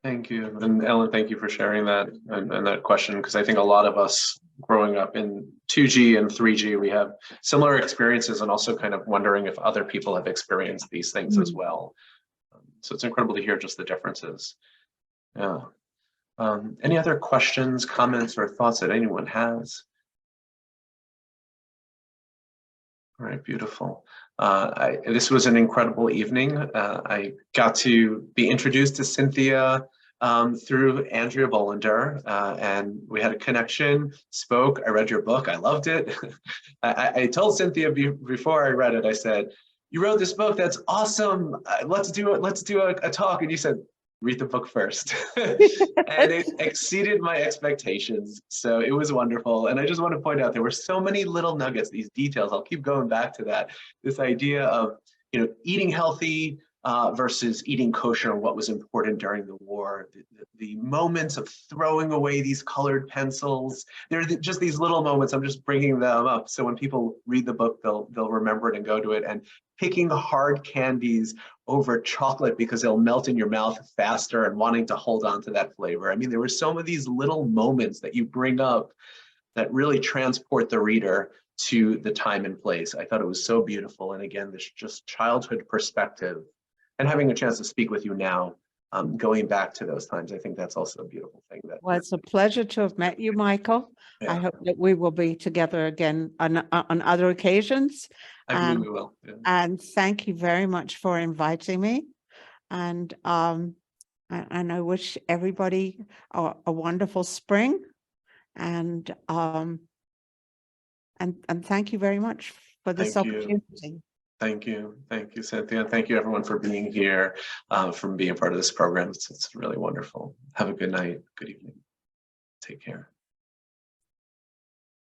Thank you. And Ellen, thank you for sharing that and that question, because I think a lot of us growing up in 2G and 3G, we have similar experiences and also kind of wondering if other people have experienced these things as well. So it's incredible to hear just the differences. Yeah. Any other questions, comments, or thoughts that anyone has? All right, beautiful. This was an incredible evening. I got to be introduced to Cynthia through Andrea Bollender, and we had a connection, spoke, I read your book, I loved it. I told Cynthia before I read it, I said, you wrote this book, that's awesome, let's do a talk, and you said, read the book first. And it exceeded my expectations. So it was wonderful. And I just want to point out, there were so many little nuggets, these details. I'll keep going back to that. This idea of, eating healthy versus eating kosher, and what was important during the war. The moments of throwing away these colored pencils. They're just these little moments. I'm just bringing them up. So when people read the book, they'll remember it and go to it. And picking hard candies over chocolate because they'll melt in your mouth faster, and wanting to hold on to that flavor. I mean, there were some of these little moments that you bring up that really transport the reader to the time and place. I thought it was so beautiful. And again, this just childhood perspective, and having a chance to speak with you now, going back to those times, I think that's also a beautiful thing. Well, it's a pleasure to have met you, Michael. Yeah. I hope that we will be together again on other occasions. I believe we will. Yeah. And thank you very much for inviting me. And I wish everybody a wonderful spring. And thank you very much for this opportunity. Thank you, Cynthia. Thank you, everyone, for being here, for being part of this program. It's really wonderful. Have a good night, good evening. Take care.